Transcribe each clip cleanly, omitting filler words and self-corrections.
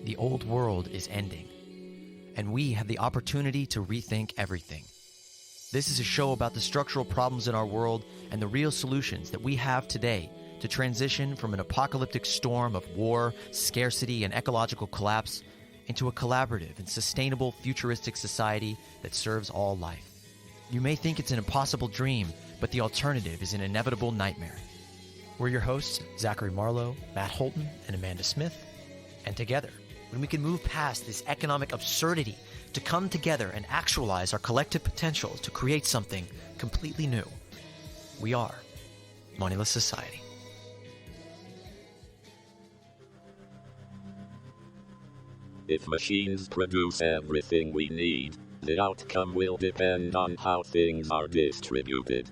the old world is ending, and we have the opportunity to rethink everything. This is a show about the structural problems in our world and the real solutions that we have today to transition from an apocalyptic storm of war, scarcity, and ecological collapse into a collaborative and sustainable futuristic society that serves all life. You may think it's an impossible dream, but the alternative is an inevitable nightmare. We're your hosts, Zachary Marlowe, Matt Holton, and Amanda Smith. And together, when we can move past this economic absurdity to come together and actualize our collective potential to create something completely new, we are Moneyless Society. If machines produce everything we need, the outcome will depend on how things are distributed.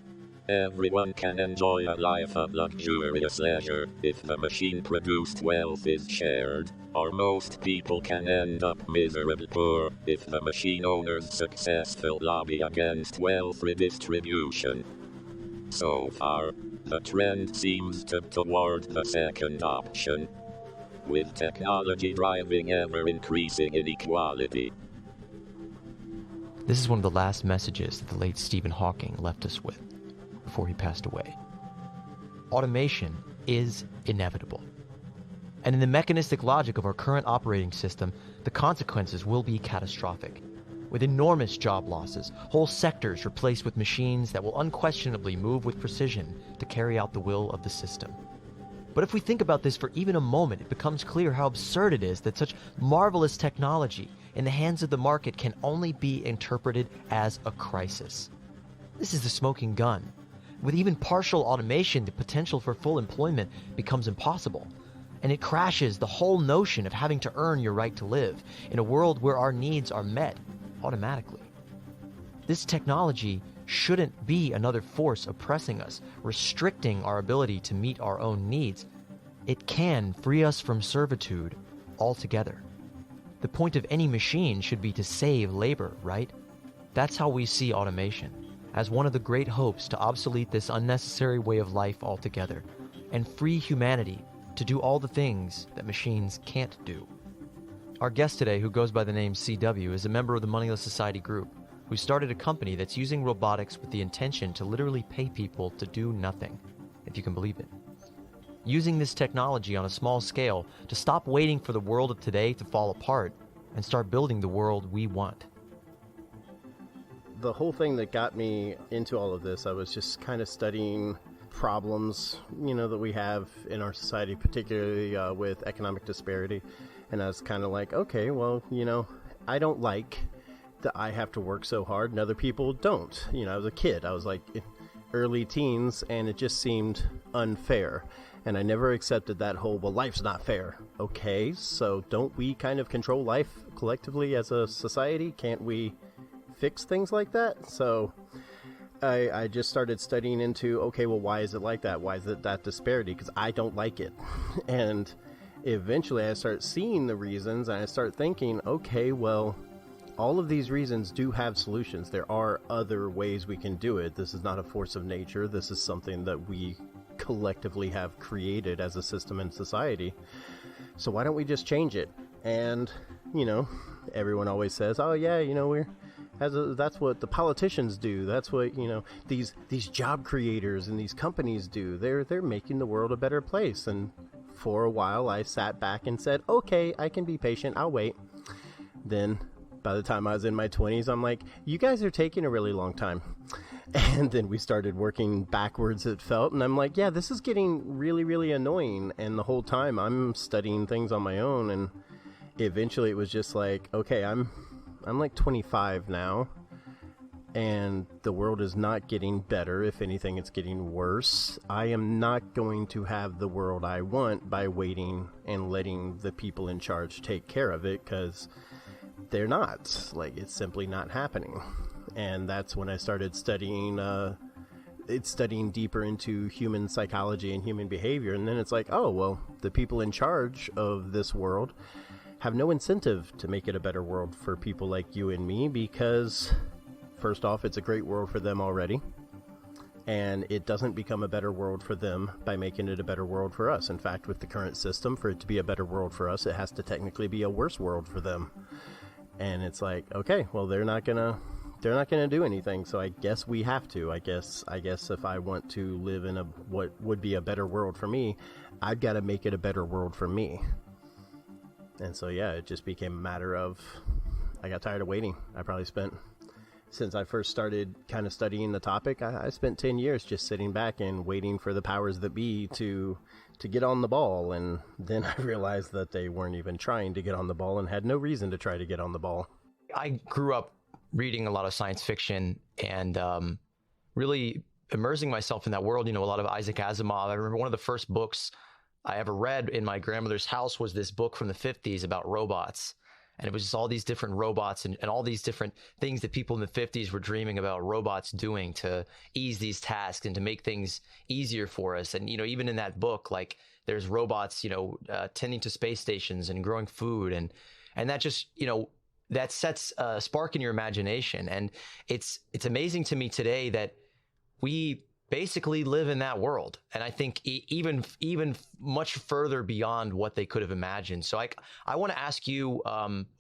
Everyone can enjoy a life of luxurious leisure if the machine-produced wealth is shared, or most people can end up miserably poor if the machine owner's successful lobby against wealth redistribution. So far, the trend seems toward the second option, with technology driving ever-increasing inequality. This is one of the last messages that the late Stephen Hawking left us with before he passed away. Automation is inevitable. And in the mechanistic logic of our current operating system, the consequences will be catastrophic, with enormous job losses, whole sectors replaced with machines that will unquestionably move with precision to carry out the will of the system. But if we think about this for even a moment, it becomes clear how absurd it is that such marvelous technology in the hands of the market can only be interpreted as a crisis. This is the smoking gun. With even partial automation, the potential for full employment becomes impossible, and it crashes the whole notion of having to earn your right to live in a world where our needs are met automatically. This technology shouldn't be another force oppressing us, restricting our ability to meet our own needs. It can free us from servitude altogether. The point of any machine should be to save labor, right? That's how we see automation, as one of the great hopes to obsolete this unnecessary way of life altogether, and free humanity to do all the things that machines can't do. Our guest today, who goes by the name CW, is a member of the Moneyless Society group, who started a company that's using robotics with the intention to literally pay people to do nothing, if you can believe it. Using this technology on a small scale to stop waiting for the world of today to fall apart and start building the world we want. The whole thing that got me into all of this, I was just kind of studying problems, that we have in our society, particularly with economic disparity. And I was kind of like, okay, well, I don't like that I have to work so hard and other people don't. I was a kid. I was like early teens, and it just seemed unfair. And I never accepted that whole, well, life's not fair. Okay, so don't we kind of control life collectively as a society? Can't we fix things like that? So I just started studying into, okay, well, why is it like that? Why is it that disparity? Because I don't like it. And eventually I start seeing the reasons, and I start thinking, okay, well, all of these reasons do have solutions. There are other ways we can do it. This is not a force of nature. This is something that we collectively have created as a system and society. So why don't we just change it? And, everyone always says, oh yeah, that's what the politicians do. That's what, these job creators and these companies do. They're making the world a better place. And for a while I sat back and said, okay, I can be patient. I'll wait. Then by the time I was in my 20s, I'm like, you guys are taking a really long time. And then we started working backwards, it felt. And I'm like, yeah, this is getting really, really annoying. And the whole time I'm studying things on my own. And eventually it was just like, okay, I'm like 25 now. And the world is not getting better. If anything, it's getting worse. I am not going to have the world I want by waiting and letting the people in charge take care of it, because they're not. Like, it's simply not happening. And that's when I started studying deeper into human psychology and human behavior. And then it's like, oh, well, the people in charge of this world have no incentive to make it a better world for people like you and me, because first off, it's a great world for them already. And it doesn't become a better world for them by making it a better world for us. In fact, with the current system, for it to be a better world for us, it has to technically be a worse world for them. And it's like, okay, well, they're not gonna do anything, so I guess we have to. I guess if I want to live in what would be a better world for me, I've got to make it a better world for me. And so yeah, it just became a matter of, I got tired of waiting. I probably spent, since I first started kind of studying the topic, I spent 10 years just sitting back and waiting for the powers that be to get on the ball. And then I realized that they weren't even trying to get on the ball and had no reason to try to get on the ball. I grew up reading a lot of science fiction and really immersing myself in that world. You know, a lot of Isaac Asimov. I remember one of the first books I ever read in my grandmother's house was this book from the 50s about robots. And it was just all these different robots and all these different things that people in the 50s were dreaming about robots doing to ease these tasks and to make things easier for us. And, you know, even in that book, like there's robots, you know, tending to space stations and growing food. And that just, you know, that sets a spark in your imagination. And it's amazing to me today that we basically live in that world. And I think even much further beyond what they could have imagined. So I want to ask you,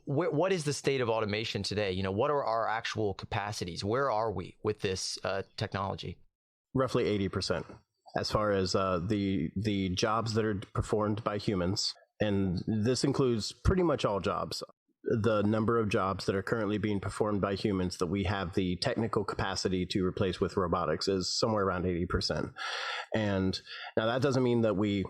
what is the state of automation today? You know, what are our actual capacities? Where are we with this technology? Roughly 80%, as far as the jobs that are performed by humans. And this includes pretty much all jobs. The number of jobs that are currently being performed by humans that we have the technical capacity to replace with robotics is somewhere around 80%. And now that doesn't mean that we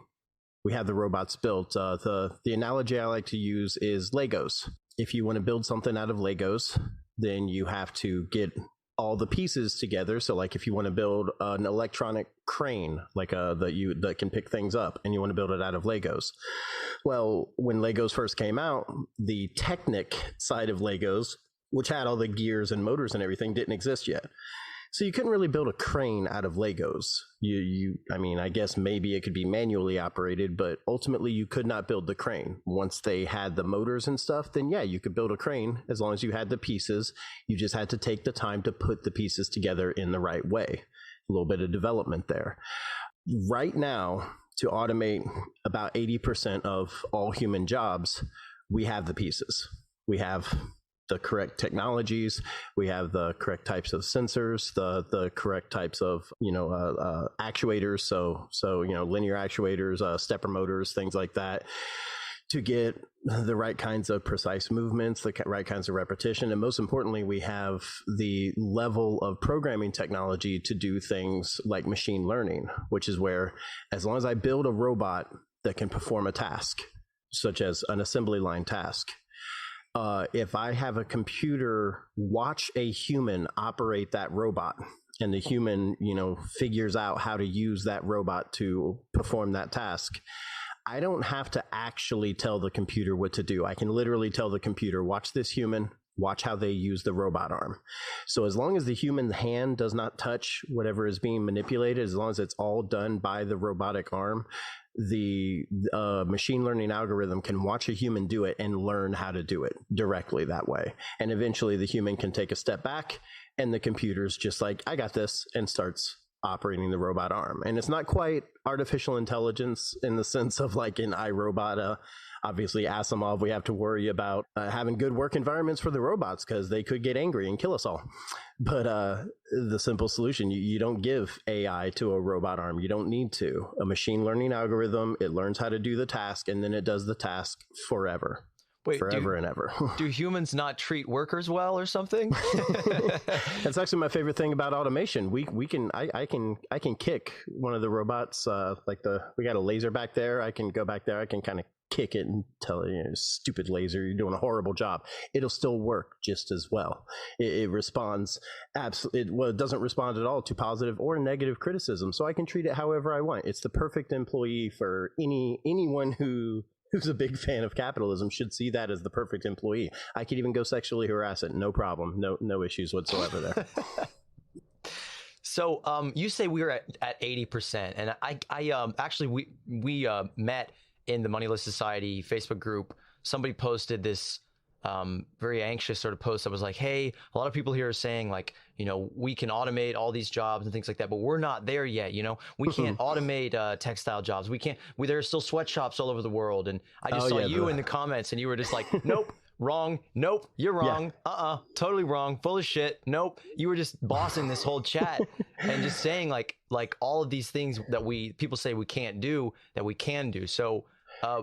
have the robots built. The analogy I like to use is Legos. If you want to build something out of Legos, then you have to get all the pieces together. So like if you want to build an electronic crane, like that can pick things up, and you want to build it out of Legos. Well, when Legos first came out, the Technic side of Legos, which had all the gears and motors and everything, didn't exist yet. So you couldn't really build a crane out of Legos. I mean, I guess maybe it could be manually operated, but ultimately you could not build the crane. Once they had the motors and stuff, then yeah, you could build a crane as long as you had the pieces. You just had to take the time to put the pieces together in the right way. A little bit of development there. Right now, to automate about 80% of all human jobs, we have the pieces. We have the correct technologies, we have the correct types of sensors, the correct types of actuators, so linear actuators, stepper motors, things like that, to get the right kinds of precise movements, the right kinds of repetition, and most importantly, we have the level of programming technology to do things like machine learning, which is where, as long as I build a robot that can perform a task, such as an assembly line task, if I have a computer watch a human operate that robot, and the human, figures out how to use that robot to perform that task, I don't have to actually tell the computer what to do. I can literally tell the computer, watch this human, watch how they use the robot arm. So as long as the human hand does not touch whatever is being manipulated, as long as it's all done by the robotic arm, the machine learning algorithm can watch a human do it and learn how to do it directly that way. And eventually the human can take a step back and the computer's just like, I got this, and starts operating the robot arm. And it's not quite artificial intelligence in the sense of like in iRobot. Obviously, Asimov, we have to worry about having good work environments for the robots because they could get angry and kill us all. But the simple solution, you don't give AI to a robot arm. You don't need to. A machine learning algorithm, it learns how to do the task, and then it does the task forever. Wait, forever and ever. Do humans not treat workers well or something? That's actually my favorite thing about automation. I can kick one of the robots, we got a laser back there. I can go back there. I can kind of kick it and tell it, stupid laser, you're doing a horrible job. It'll still work just as well. It responds it doesn't respond at all to positive or negative criticism. So I can treat it however I want. It's the perfect employee for anyone who's a big fan of capitalism should see that as the perfect employee. I could even go sexually harass it. No problem. No issues whatsoever there. So you say we were at 80%, and I actually we met in the Moneyless Society Facebook group. Somebody posted this very anxious sort of post. I was like, hey, a lot of people here are saying like, we can automate all these jobs and things like that, but we're not there yet. We can't automate textile jobs. There are still sweatshops all over the world. And I just saw you in the comments and you were just like, nope. Wrong. Nope. You're wrong. Yeah. Totally wrong. Full of shit. Nope. You were just bossing this whole chat and just saying like all of these things that people say we can't do that we can do. So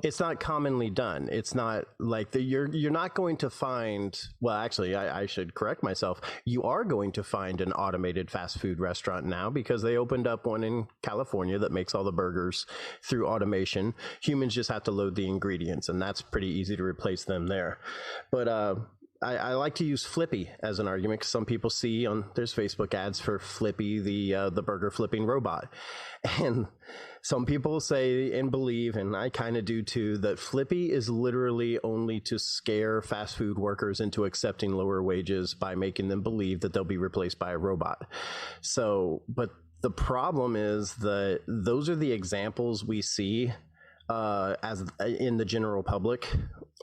it's not commonly done. It's not like you're not going to find. Well, actually, I should correct myself. You are going to find an automated fast food restaurant now because they opened up one in California that makes all the burgers through automation. Humans just have to load the ingredients, and that's pretty easy to replace them there. But I like to use Flippy as an argument because some people see there's Facebook ads for Flippy, the burger flipping robot, and some people say and believe, and I kind of do too, that Flippy is literally only to scare fast food workers into accepting lower wages by making them believe that they'll be replaced by a robot. But the problem is that those are the examples we see as in the general public.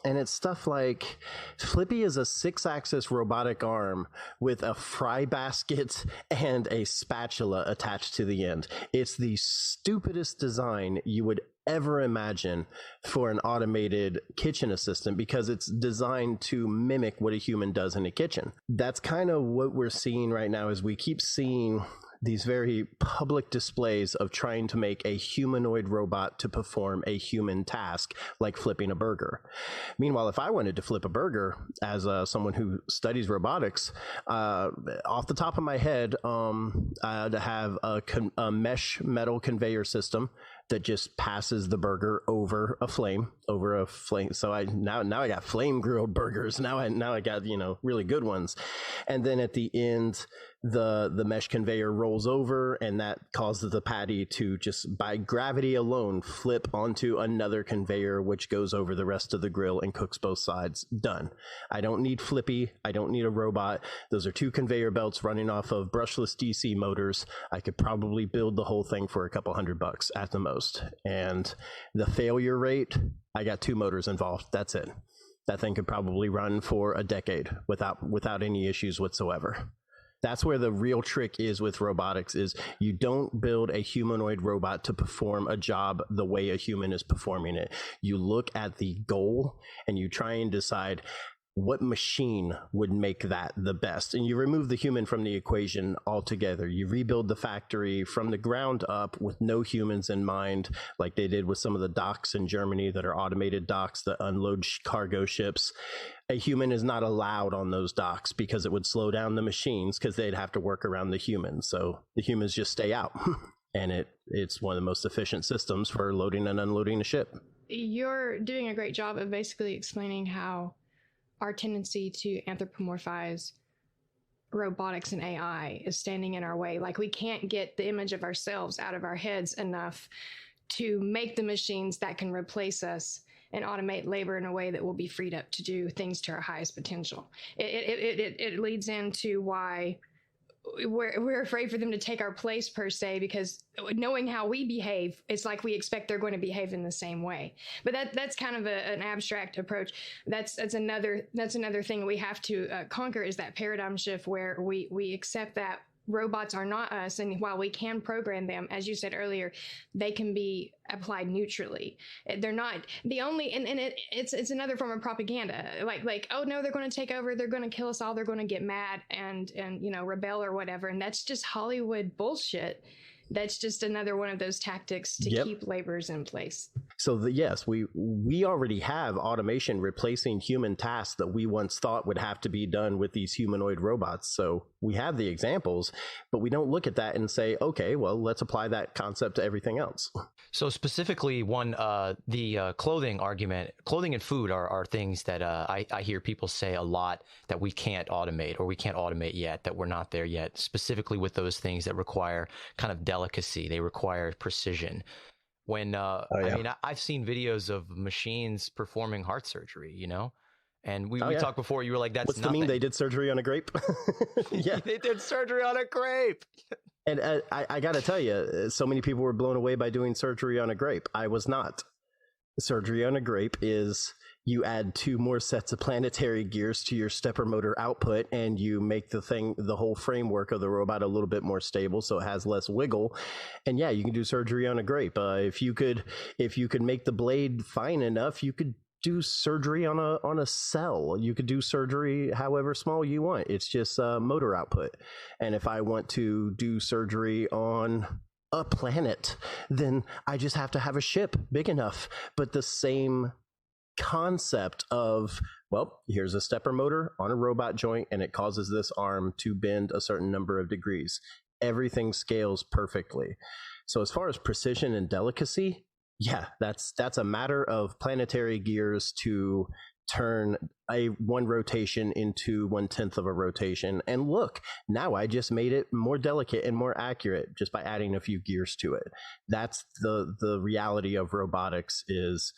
And it's stuff like Flippy is a 6-axis robotic arm with a fry basket and a spatula attached to the end. It's the stupidest design you would ever imagine for an automated kitchen assistant because it's designed to mimic what a human does in a kitchen. That's kind of what we're seeing right now is we keep seeing these very public displays of trying to make a humanoid robot to perform a human task like flipping a burger. Meanwhile, if I wanted to flip a burger as someone who studies robotics, off the top of my head, I'd have a mesh metal conveyor system that just passes the burger over a flame. So now I got flame grilled burgers. Now I got, really good ones. And then at the end, the mesh conveyor rolls over and that causes the patty to just by gravity alone flip onto another conveyor, which goes over the rest of the grill and cooks both sides. Done. I don't need Flippy. I don't need a robot. Those are 2 conveyor belts running off of brushless DC motors. I could probably build the whole thing for a couple $100 at the most. And the failure rate, I got 2 motors involved. That's it. That thing could probably run for a decade without any issues whatsoever. That's where the real trick is with robotics is you don't build a humanoid robot to perform a job the way a human is performing it. You look at the goal and you try and decide what machine would make that the best. And you remove the human from the equation altogether. You rebuild the factory from the ground up with no humans in mind, like they did with some of the docks in Germany that are automated docks that unload cargo ships. A human is not allowed on those docks because it would slow down the machines because they'd have to work around the humans. So the humans just stay out. And it's one of the most efficient systems for loading and unloading a ship. You're doing a great job of basically explaining how our tendency to anthropomorphize robotics and AI is standing in our way. Like we can't get the image of ourselves out of our heads enough to make the machines that can replace us and automate labor in a way that will be freed up to do things to our highest potential. It leads into why we're afraid for them to take our place per se, because knowing how we behave, it's like we expect they're going to behave in the same way. But that's kind of an abstract approach. That's another thing we have to conquer, is that paradigm shift where we accept that robots are not us, and while we can program them, as you said earlier, they can be applied neutrally. They're not the only, and it's another form of propaganda. Like oh no, they're going to take over, they're going to kill us all, they're going to get mad and rebel or whatever, and that's just Hollywood bullshit. That's just another one of those tactics to keep laborers in place. So yes, we already have automation replacing human tasks that we once thought would have to be done with these humanoid robots. So we have the examples, but we don't look at that and say, okay, well, let's apply that concept to everything else. So specifically, the clothing argument, clothing and food are things that I hear people say a lot that we can't automate, or we can't automate yet, that we're not there yet, specifically with those things that require kind of delicacy. They require precision. When I mean, I've seen videos of machines performing heart surgery, and we talked before. You were like, "That's what's nothing." The meme? They did surgery on a grape. Yeah, they did surgery on a grape. And I got to tell you, so many people were blown away by doing surgery on a grape. I was not. Surgery on a grape is you add 2 more sets of planetary gears to your stepper motor output, and you make the whole framework of the robot a little bit more stable, so it has less wiggle. And yeah, you can do surgery on a grape. If you could make the blade fine enough, you could do surgery on a cell. You could do surgery however small you want. It's just motor output. And if I want to do surgery on a planet, then I just have to have a ship big enough. But the same concept of, well, here's a stepper motor on a robot joint, and it causes this arm to bend a certain number of degrees. Everything scales perfectly. So as far as precision and delicacy, yeah, that's a matter of planetary gears to turn one rotation into 1/10 of a rotation. And look, now I just made it more delicate and more accurate just by adding a few gears to it. That's the reality of robotics, is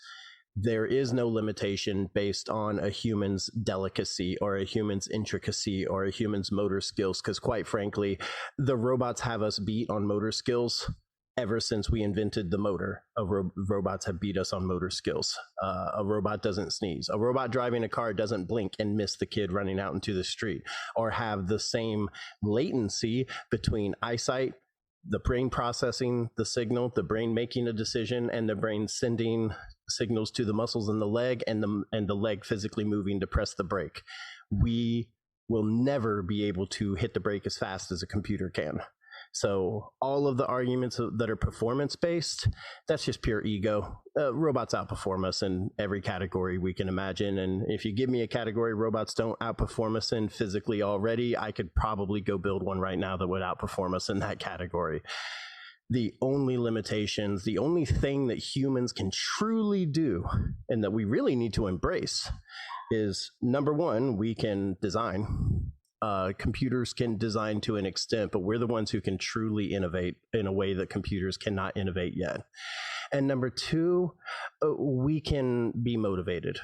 there is no limitation based on a human's delicacy or a human's intricacy or a human's motor skills, because quite frankly, the robots have us beat on motor skills ever since we invented the motor. Robots have beat us on motor skills. A robot doesn't sneeze. A robot driving a car doesn't blink and miss the kid running out into the street, or have the same latency between eyesight, the brain processing the signal, the brain making a decision, and the brain sending signals to the muscles in the leg, and the leg physically moving to press the brake. We will never be able to hit the brake as fast as a computer can. So all of the arguments that are performance based, that's just pure ego. Robots outperform us in every category we can imagine. And if you give me a category robots don't outperform us in physically already, I could probably go build one right now that would outperform us in that category. The only limitations, the only thing that humans can truly do and that we really need to embrace is, number one, we can design. Computers can design to an extent, but we're the ones who can truly innovate in a way that computers cannot innovate yet. And number two, we can be motivated.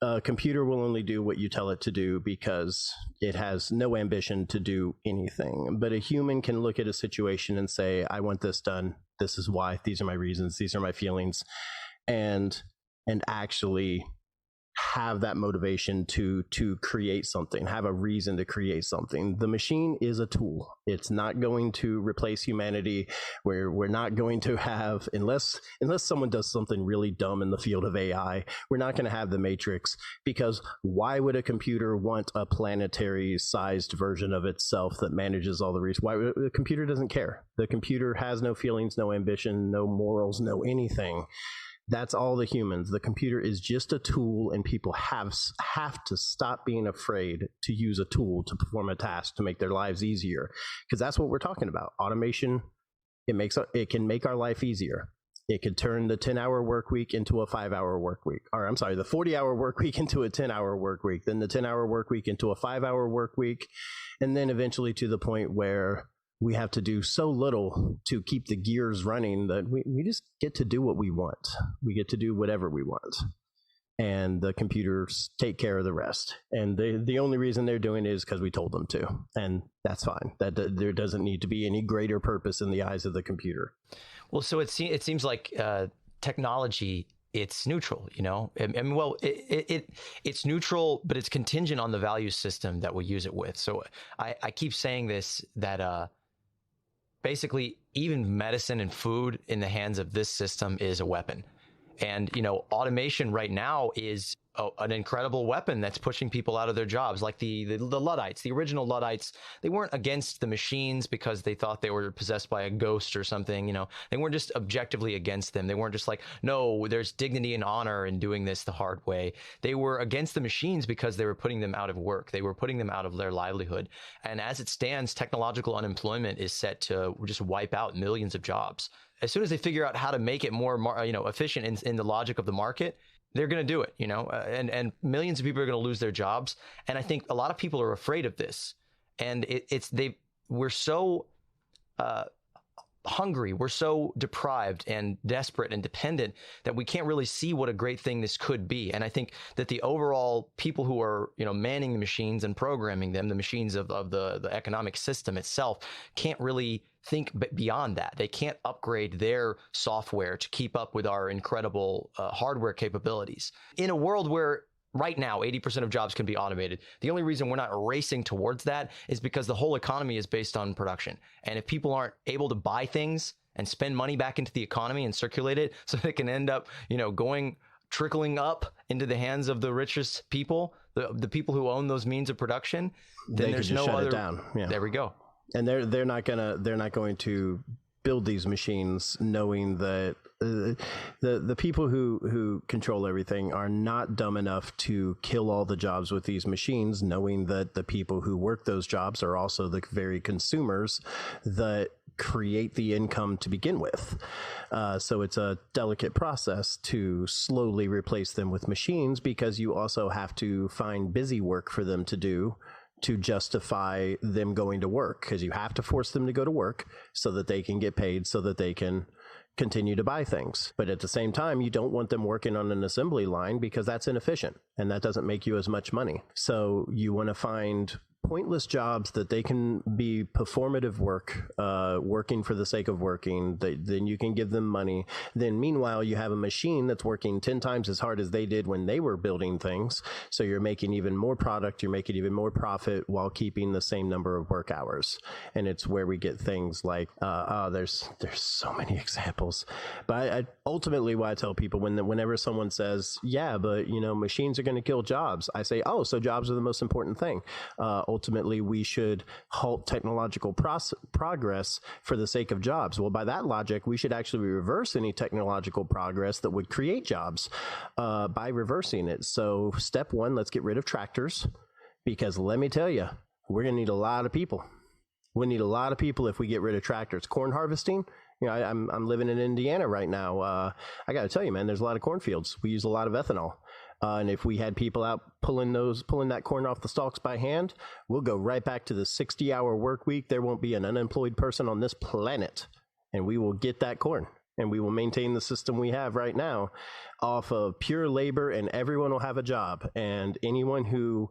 A computer will only do what you tell it to do because it has no ambition to do anything. But a human can look at a situation and say, I want this done. This is why. These are my reasons. These are my feelings. And actually have that motivation to create something, have a reason to create something. The machine is a tool. It's not going to replace humanity. We're not going to have, unless someone does something really dumb in the field of AI, we're not going to have the Matrix, because why would a computer want a planetary sized version of itself that manages all the reasons? Why? The computer doesn't care. The computer has no feelings, no ambition, no morals, no anything. That's all the humans. The computer is just a tool, and people have to stop being afraid to use a tool to perform a task to make their lives easier, because that's what we're talking about. Automation, it can make our life easier. It could turn the 10-hour work week into a 5-hour work week. Or I'm sorry, the 40-hour work week into a 10-hour work week, then the 10-hour work week into a 5-hour work week, and then eventually to the point where we have to do so little to keep the gears running that we just get to do what we want. We get to do whatever we want. And the computers take care of the rest. And the only reason they're doing it is because we told them to. And that's fine. There doesn't need to be any greater purpose in the eyes of the computer. Well, so it seems like technology, it's neutral, you know? I mean, well, it's neutral, but it's contingent on the value system that we use it with. So I keep saying this, that basically even medicine and food in the hands of this system is a weapon. And, you know, automation right now is an incredible weapon that's pushing people out of their jobs. Like the Luddites, the original Luddites, they weren't against the machines because they thought they were possessed by a ghost or something. You know, they weren't just objectively against them. They weren't just like, no, there's dignity and honor in doing this the hard way. They were against the machines because they were putting them out of work. They were putting them out of their livelihood. And as it stands, technological unemployment is set to just wipe out millions of jobs. As soon as they figure out how to make it more, efficient in the logic of the market, they're going to do it, and millions of people are going to lose their jobs. And I think a lot of people are afraid of this. And we're so hungry, we're so deprived and desperate and dependent that we can't really see what a great thing this could be. And I think that the overall people who are, manning the machines and programming them, the machines of the economic system itself, can't really think beyond that. They can't upgrade their software to keep up with our incredible hardware capabilities. In a world where right now 80% of jobs can be automated, the only reason we're not racing towards that is because the whole economy is based on production. And if people aren't able to buy things and spend money back into the economy and circulate it so they can end up, trickling up into the hands of the richest people, the people who own those means of production, then there's no other. Down. Yeah. There we go. And they're not going to build these machines knowing that the people who control everything are not dumb enough to kill all the jobs with these machines, knowing that the people who work those jobs are also the very consumers that create the income to begin with. So it's a delicate process to slowly replace them with machines, because you also have to find busy work for them to do to justify them going to work, because you have to force them to go to work so that they can get paid, so that they can continue to buy things. But at the same time, you don't want them working on an assembly line, because that's inefficient and that doesn't make you as much money. So you want to find pointless jobs that they can be performative work, working for the sake of working. Then you can give them money. Then meanwhile, you have a machine that's working 10 times as hard as they did when they were building things. So you're making even more product, you're making even more profit while keeping the same number of work hours. And it's where we get things like, there's so many examples. But ultimately, what I tell people whenever someone says, yeah, but machines are going to kill jobs, I say, oh, so jobs are the most important thing. Ultimately, we should halt technological progress for the sake of jobs. Well, by that logic, we should actually reverse any technological progress that would create jobs by reversing it. So step one, let's get rid of tractors, because let me tell you, we're going to need a lot of people. We need a lot of people if we get rid of tractors. Corn harvesting, I'm living in Indiana right now. I got to tell you, man, there's a lot of cornfields. We use a lot of ethanol. And if we had people out pulling that corn off the stalks by hand, we'll go right back to the 60-hour work week. There won't be an unemployed person on this planet, and we will get that corn, and we will maintain the system we have right now off of pure labor, and everyone will have a job. And anyone who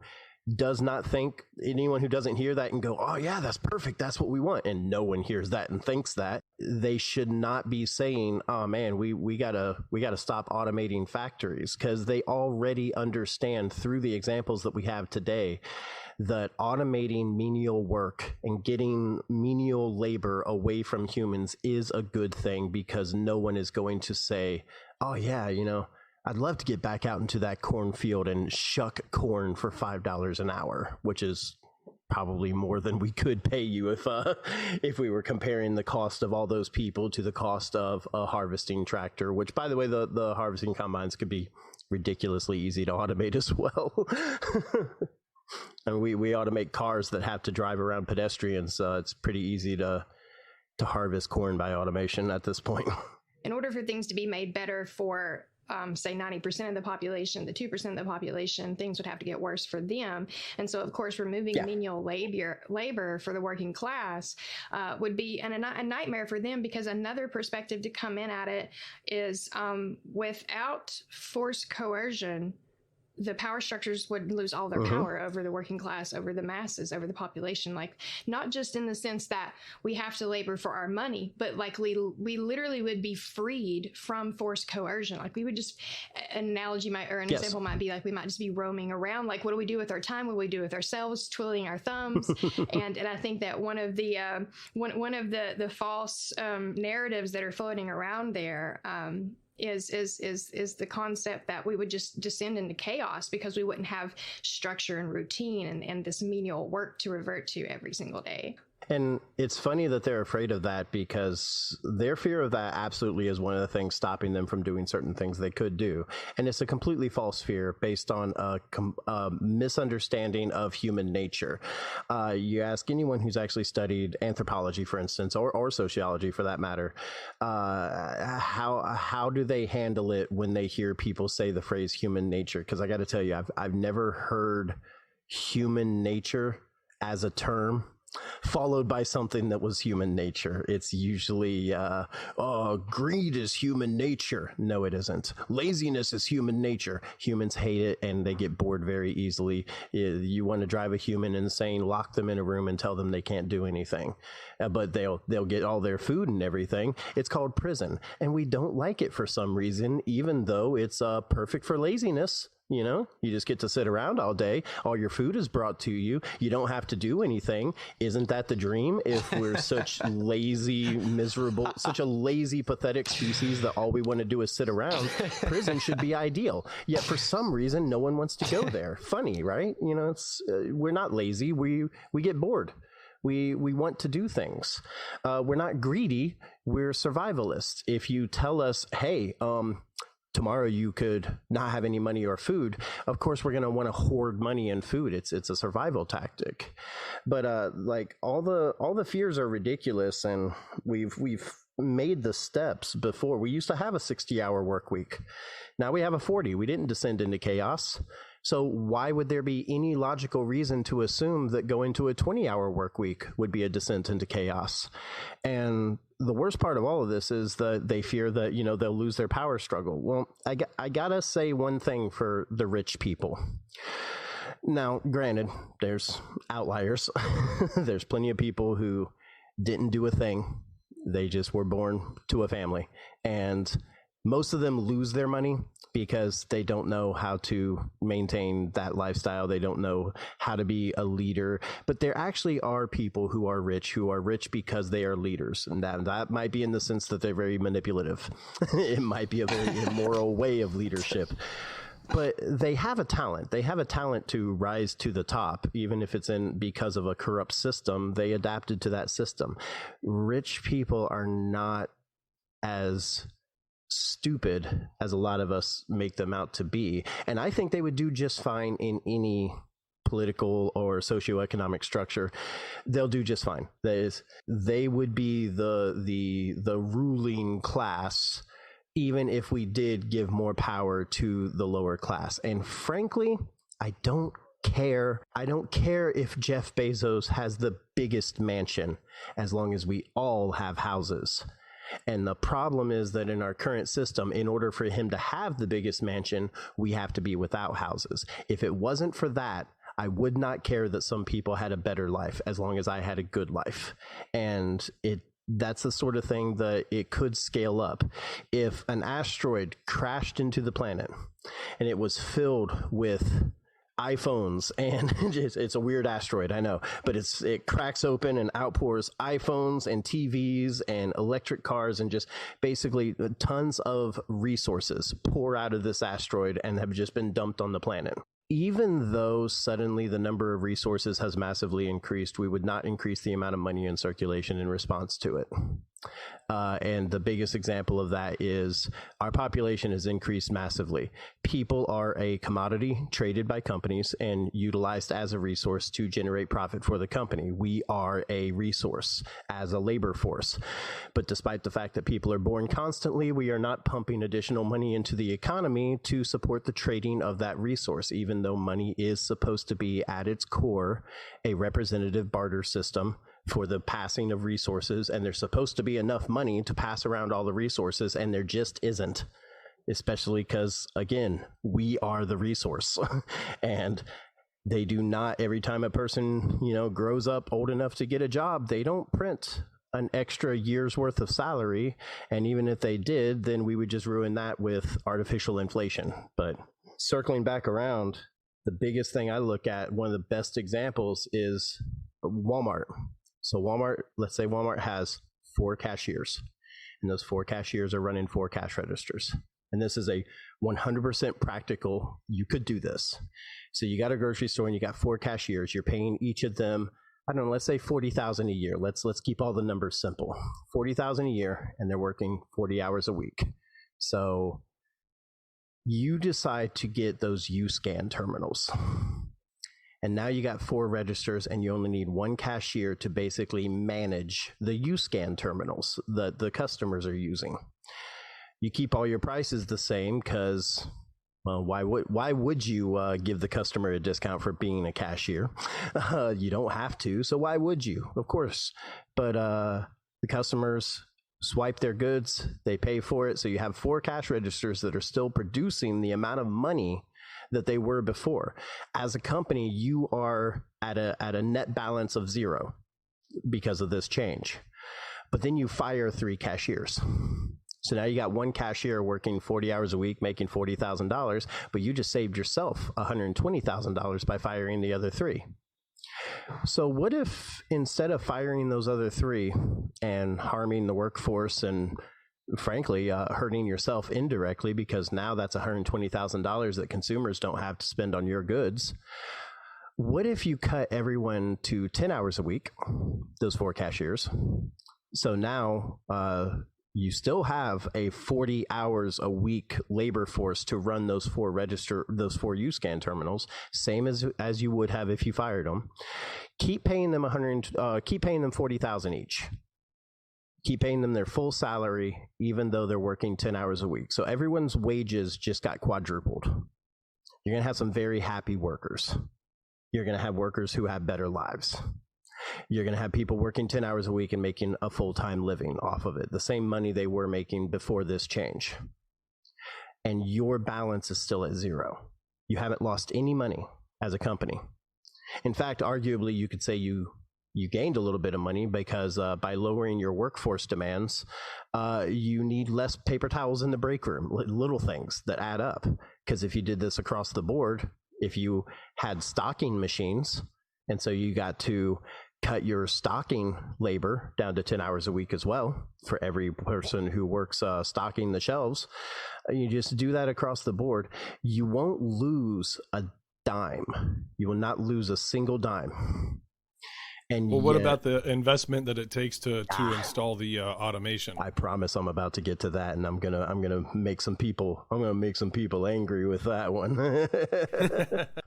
doesn't hear that and go, oh yeah, that's perfect, that's what we want, and no one hears that and thinks that, they should not be saying, oh man, we gotta stop automating factories, because they already understand through the examples that we have today that automating menial work and getting menial labor away from humans is a good thing, because no one is going to say, oh yeah, I'd love to get back out into that cornfield and shuck corn for $5 an hour, which is probably more than we could pay you if we were comparing the cost of all those people to the cost of a harvesting tractor, which, by the way, the harvesting combines could be ridiculously easy to automate as well. And we automate cars that have to drive around pedestrians. It's pretty easy to harvest corn by automation at this point. In order for things to be made better for say 90% of the population, the 2% of the population, things would have to get worse for them. And so, of course, removing menial labor for the working class would be a nightmare for them, because another perspective to come in at it is without forced coercion, the power structures would lose all their power over the working class, over the masses, over the population. Like, not just in the sense that we have to labor for our money, but like we literally would be freed from forced coercion. Like, we would just, an analogy or an example might be like, we might just be roaming around. Like, what do we do with our time? What do we do with ourselves? Twiddling our thumbs. and I think that one of the false narratives that are floating around there, is the concept that we would just descend into chaos because we wouldn't have structure and routine and this menial work to revert to every single day. And it's funny that they're afraid of that, because their fear of that absolutely is one of the things stopping them from doing certain things they could do. And it's a completely false fear based on a misunderstanding of human nature. You ask anyone who's actually studied anthropology, for instance, or sociology for that matter, how do they handle it when they hear people say the phrase human nature? Because I got to tell you, I've never heard human nature as a term followed by something that was human nature. It's usually, greed is human nature. No, it isn't. Laziness is human nature. Humans hate it and they get bored very easily. You want to drive a human insane, lock them in a room and tell them they can't do anything. But they'll get all their food and everything. It's called prison. And we don't like it for some reason, even though it's perfect for laziness. You know, you just get to sit around all day. All your food is brought to you. You don't have to do anything. Isn't that the dream? If we're such lazy, miserable, such a lazy, pathetic species that all we want to do is sit around, prison should be ideal. Yet for some reason, no one wants to go there. Funny, right? You know, it's we're not lazy. We get bored. We want to do things. We're not greedy. We're survivalists. If you tell us, hey, tomorrow you could not have any money or food, of course we're going to want to hoard money and food. It's a survival tactic. But like all the fears are ridiculous, and we've made the steps before. We used to have a 60-hour work week. Now we have a 40. We didn't descend into chaos. So why would there be any logical reason to assume that going to a 20-hour work week would be a descent into chaos? And the worst part of all of this is that they fear that, you know, they'll lose their power struggle. Well, I gotta say one thing for the rich people. Now, granted, there's outliers. There's plenty of people who didn't do a thing. They just were born to a family. And most of them lose their money because they don't know how to maintain that lifestyle. They don't know how to be a leader. But there actually are people who are rich because they are leaders. And that might be in the sense that they're very manipulative. It might be a very immoral way of leadership. But they have a talent. They have a talent to rise to the top, even if it's because of a corrupt system. They adapted to that system. Rich people are not as stupid as a lot of us make them out to be. And I think they would do just fine in any political or socioeconomic structure. They'll do just fine. That is, they would be the ruling class, even if we did give more power to the lower class. And frankly, I don't care. I don't care if Jeff Bezos has the biggest mansion, as long as we all have houses. And the problem is that in our current system, in order for him to have the biggest mansion, we have to be without houses. If it wasn't for that, I would not care that some people had a better life, as long as I had a good life. And that's the sort of thing that it could scale up. If an asteroid crashed into the planet and it was filled with iPhones, and it's a weird asteroid, I know, but it cracks open and outpours iPhones and TVs and electric cars, and just basically tons of resources pour out of this asteroid and have just been dumped on the planet. Even though suddenly the number of resources has massively increased, we would not increase the amount of money in circulation in response to it. And the biggest example of that is our population has increased massively. People are a commodity traded by companies and utilized as a resource to generate profit for the company. We are a resource as a labor force. But despite the fact that people are born constantly, we are not pumping additional money into the economy to support the trading of that resource, even though money is supposed to be at its core a representative barter system for the passing of resources, and there's supposed to be enough money to pass around all the resources, and there just isn't, especially because, again, we are the resource. And they do not, every time a person, grows up old enough to get a job, they don't print an extra year's worth of salary. And even if they did, then we would just ruin that with artificial inflation. But circling back around, the biggest thing I look at, one of the best examples is Walmart. So Walmart, let's say Walmart has 4 cashiers, and those 4 cashiers are running 4 cash registers. And this is a 100% practical, you could do this. So you got a grocery store and you got 4 cashiers, you're paying each of them, I don't know, let's say $40,000 a year. Let's keep all the numbers simple. $40,000 a year, and they're working 40 hours a week. So you decide to get those U-Scan terminals. And now you got 4 registers, and you only need 1 cashier to basically manage the U-Scan terminals that the customers are using. You keep all your prices the same because Well, why would you give the customer a discount for being a cashier? You don't have to, so why would you? Of course, but the customers swipe their goods, they pay for it, so you have 4 cash registers that are still producing the amount of money that they were before. As a company, you are at a net balance of 0 because of this change. But then you fire 3 cashiers. So now you got 1 cashier working 40 hours a week, making $40,000, but you just saved yourself $120,000 by firing the other 3. So what if instead of firing those other 3 and harming the workforce and frankly hurting yourself indirectly, because now that's $120,000 that consumers don't have to spend on your goods, what if you cut everyone to 10 hours a week, those 4 cashiers? So now you still have a 40 hours a week labor force to run those 4 UScan terminals, same as you would have if you fired them. Keep paying them $40,000 each. Keep paying them their full salary, even though they're working 10 hours a week. So everyone's wages just got quadrupled. You're going to have some very happy workers. You're going to have workers who have better lives. You're going to have people working 10 hours a week and making a full-time living off of it, the same money they were making before this change. And your balance is still at 0. You haven't lost any money as a company. In fact, arguably, you could say you gained a little bit of money because by lowering your workforce demands, you need less paper towels in the break room, little things that add up. Because if you did this across the board, if you had stocking machines, and so you got to cut your stocking labor down to 10 hours a week as well for every person who works stocking the shelves. You just do that across the board. You won't lose a dime. You will not lose a single dime. And well, what about the investment that it takes to install the automation? I promise I'm about to get to that, and I'm gonna make some people angry with that one.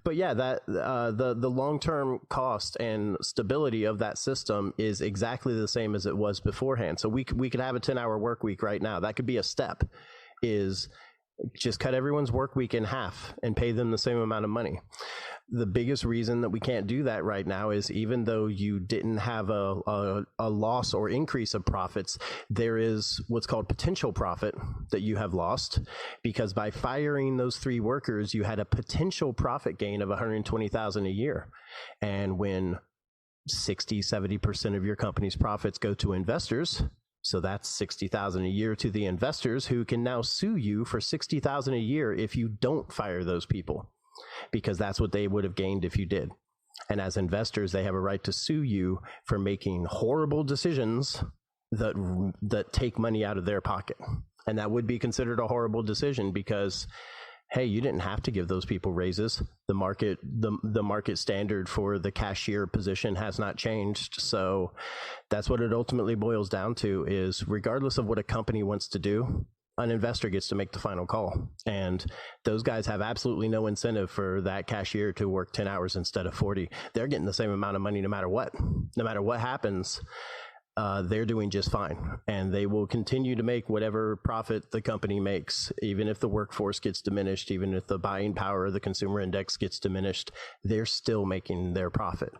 But yeah, that the long-term cost and stability of that system is exactly the same as it was beforehand. So we could have a 10-hour work week right now. That could be a step. Is just cut everyone's work week in half and pay them the same amount of money. The biggest reason that we can't do that right now is even though you didn't have a loss or increase of profits, there is what's called potential profit that you have lost, because by firing those 3 workers, you had a potential profit gain of $120,000 a year. And when 60-70% of your company's profits go to investors, so that's $60,000 a year to the investors, who can now sue you for $60,000 a year if you don't fire those people, because that's what they would have gained if you did. And as investors, they have a right to sue you for making horrible decisions that take money out of their pocket. And that would be considered a horrible decision because, hey, you didn't have to give those people raises. The market standard for the cashier position has not changed. So that's what it ultimately boils down to, is regardless of what a company wants to do, an investor gets to make the final call. And those guys have absolutely no incentive for that cashier to work 10 hours instead of 40. They're getting the same amount of money no matter what. No matter what happens, they're doing just fine. And they will continue to make whatever profit the company makes, even if the workforce gets diminished, even if the buying power of the consumer index gets diminished, they're still making their profit.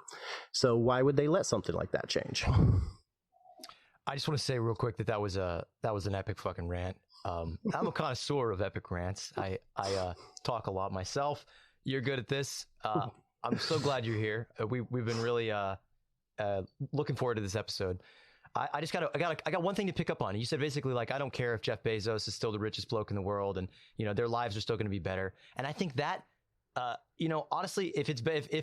So why would they let something like that change? I just want to say real quick that was an epic fucking rant. I'm a connoisseur of epic rants. I talk a lot myself. You're good at this. I'm so glad you're here. We've been really looking forward to this episode. I got one thing to pick up on. You said basically, like, I don't care if Jeff Bezos is still the richest bloke in the world, and their lives are still going to be better. And I think that honestly, if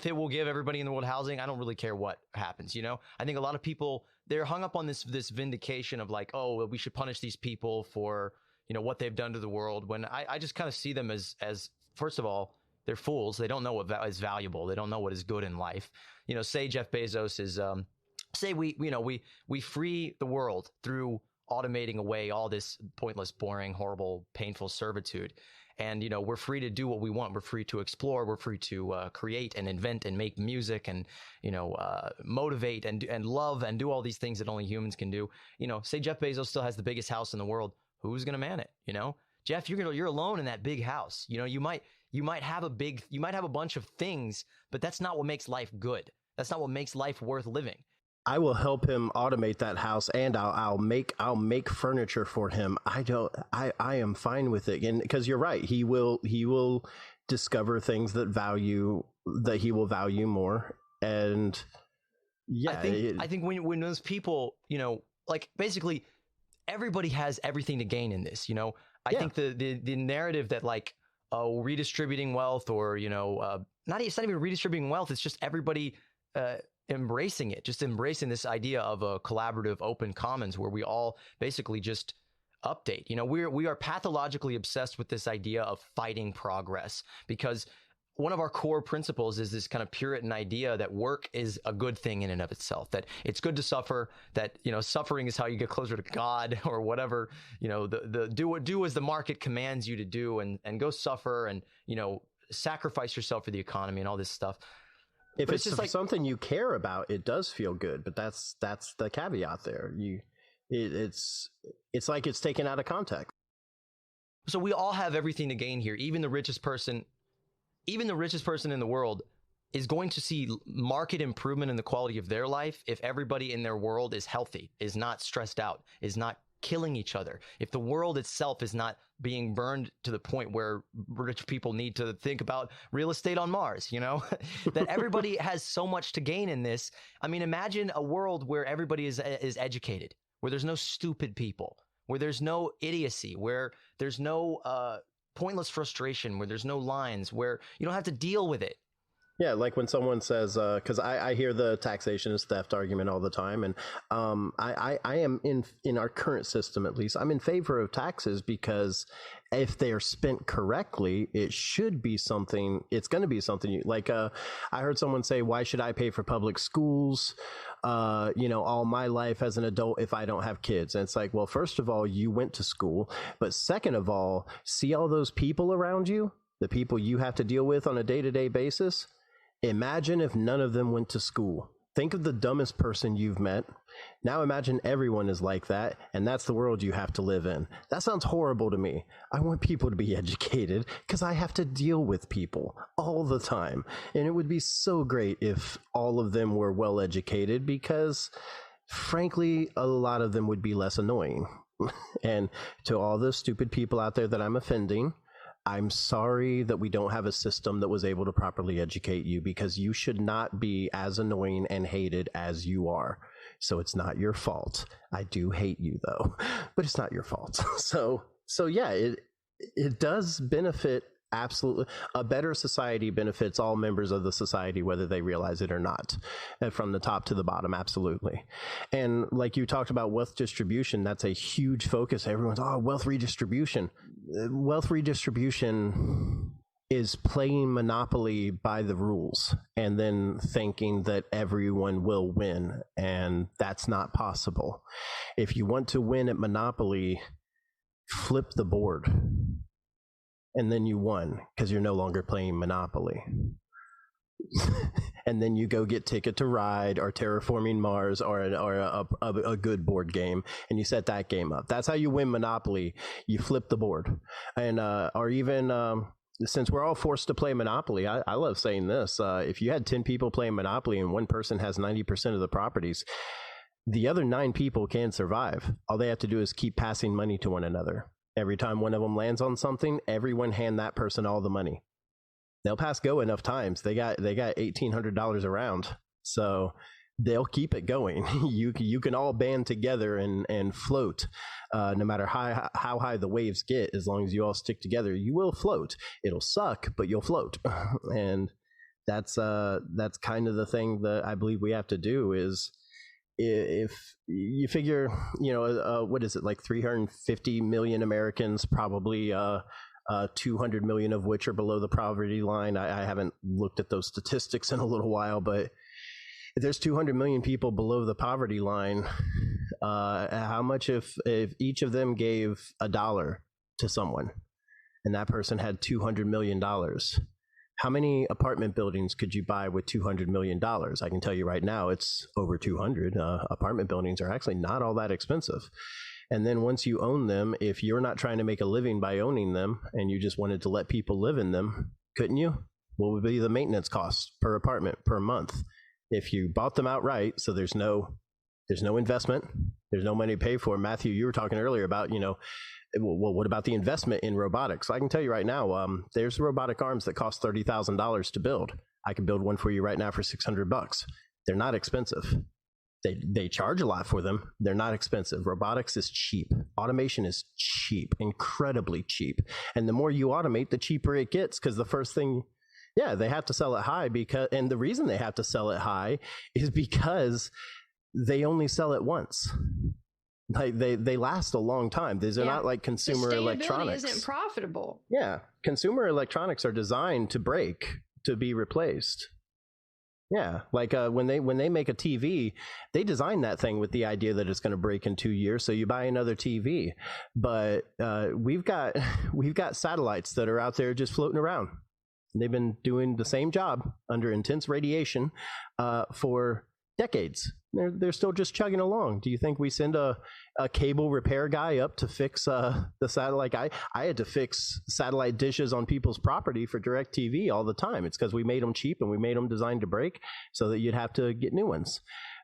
it will give everybody in the world housing, I don't really care what happens. I think a lot of people, they're hung up on this vindication of like, oh, we should punish these people for what they've done to the world. When I just kind of see them as first of all, they're fools. They don't know what is valuable. They don't know what is good in life. Say Jeff Bezos is say we free the world through automating away all this pointless, boring, horrible, painful servitude. And, we're free to do what we want. We're free to explore. We're free to create and invent and make music and, motivate and love and do all these things that only humans can do. Say Jeff Bezos still has the biggest house in the world. Who's going to man it? Jeff, you're alone in that big house. You might have a bunch of things, but that's not what makes life good. That's not what makes life worth living. I will help him automate that house, and I'll make furniture for him. I am fine with it, and because you're right, he will discover things that he will value more. And yeah, I think when those people, like basically everybody has everything to gain in this. I think the narrative that like redistributing wealth, or it's not even redistributing wealth. It's just everybody embracing it, just embracing this idea of a collaborative open commons where we all basically just update. We are pathologically obsessed with this idea of fighting progress, because one of our core principles is this kind of Puritan idea that work is a good thing in and of itself, that it's good to suffer, that, suffering is how you get closer to God, or whatever, do as the market commands you to do, and go suffer, and, sacrifice yourself for the economy and all this stuff. If it's just like something you care about, it does feel good, but that's the caveat there. It's like it's taken out of context. So we all have everything to gain here. Even the richest person in the world is going to see market improvement in the quality of their life if everybody in their world is healthy, is not stressed out, is not killing each other. If the world itself is not being burned to the point where rich people need to think about real estate on Mars, that everybody has so much to gain in this. I mean, imagine a world where everybody is educated, where there's no stupid people, where there's no idiocy, where there's no pointless frustration, where there's no lines, where you don't have to deal with it. Yeah, like when someone says, because I hear the taxation is theft argument all the time, and I am in our current system, at least, I'm in favor of taxes, because if they are spent correctly, it should be something. It's going to be something like I heard someone say, "Why should I pay for public schools? All my life as an adult if I don't have kids?" And it's like, well, first of all, you went to school, but second of all, see all those people around you, the people you have to deal with on a day-to-day basis. Imagine if none of them went to school. Think of the dumbest person you've met. Now imagine everyone is like that, and that's the world you have to live in. That sounds horrible to me. I want people to be educated because I have to deal with people all the time. And it would be so great if all of them were well educated, because frankly, a lot of them would be less annoying. And to all the stupid people out there that I'm offending, I'm sorry that we don't have a system that was able to properly educate you, because you should not be as annoying and hated as you are. So it's not your fault. I do hate you though, but it's not your fault. So yeah, it does benefit. Absolutely. A better society benefits all members of the society, whether they realize it or not, and from the top to the bottom. Absolutely. And like you talked about wealth distribution, that's a huge focus. Everyone's, wealth redistribution. Wealth redistribution is playing Monopoly by the rules and then thinking that everyone will win. And that's not possible. If you want to win at Monopoly, flip the board. And then you won, because you're no longer playing Monopoly. And then you go get Ticket to Ride or Terraforming Mars or a good board game, and you set that game up. That's how you win Monopoly. You flip the board. And or even since we're all forced to play Monopoly, I love saying this. If you had 10 people playing Monopoly and one person has 90% of the properties, the other 9 people can survive. All they have to do is keep passing money to one another. Every time one of them lands on something, everyone hand that person all the money. They'll pass go enough times. They got $1,800 around, so they'll keep it going. You can all band together and float, no matter how high the waves get. As long as you all stick together, you will float. It'll suck, but you'll float. And that's kind of the thing that I believe we have to do is. If you figure, what is it, like 350 million Americans, probably 200 million of which are below the poverty line. I haven't looked at those statistics in a little while, but if there's 200 million people below the poverty line, how much if each of them gave $1 to someone and that person had $200 million? How many apartment buildings could you buy with $200 million? I can tell you right now, it's over 200. Apartment buildings are actually not all that expensive. And then once you own them, if you're not trying to make a living by owning them and you just wanted to let people live in them, couldn't you? What would be the maintenance costs per apartment per month if you bought them outright? So there's no investment, there's no money to pay for. Matthew, you were talking earlier about, well, what about the investment in robotics? I can tell you right now, there's robotic arms that cost $30,000 to build. I can build one for you right now for $600. They're not expensive. They charge a lot for them. They're not expensive. Robotics is cheap. Automation is cheap, incredibly cheap. And the more you automate, the cheaper it gets, because the first thing, they have to sell it high, and the reason they have to sell it high is because they only sell it once. Like they last a long time. These are not like consumer electronics. Isn't profitable. Yeah, consumer electronics are designed to break, to be replaced. Yeah, like when they make a TV, they design that thing with the idea that it's going to break in 2 years, so you buy another TV. But we've got satellites that are out there just floating around. They've been doing the same job under intense radiation for decades. They're still just chugging along. Do you think we send a cable repair guy up to fix the satellite? I had to fix satellite dishes on people's property for DirecTV all the time. It's because we made them cheap and we made them designed to break so that you'd have to get new ones.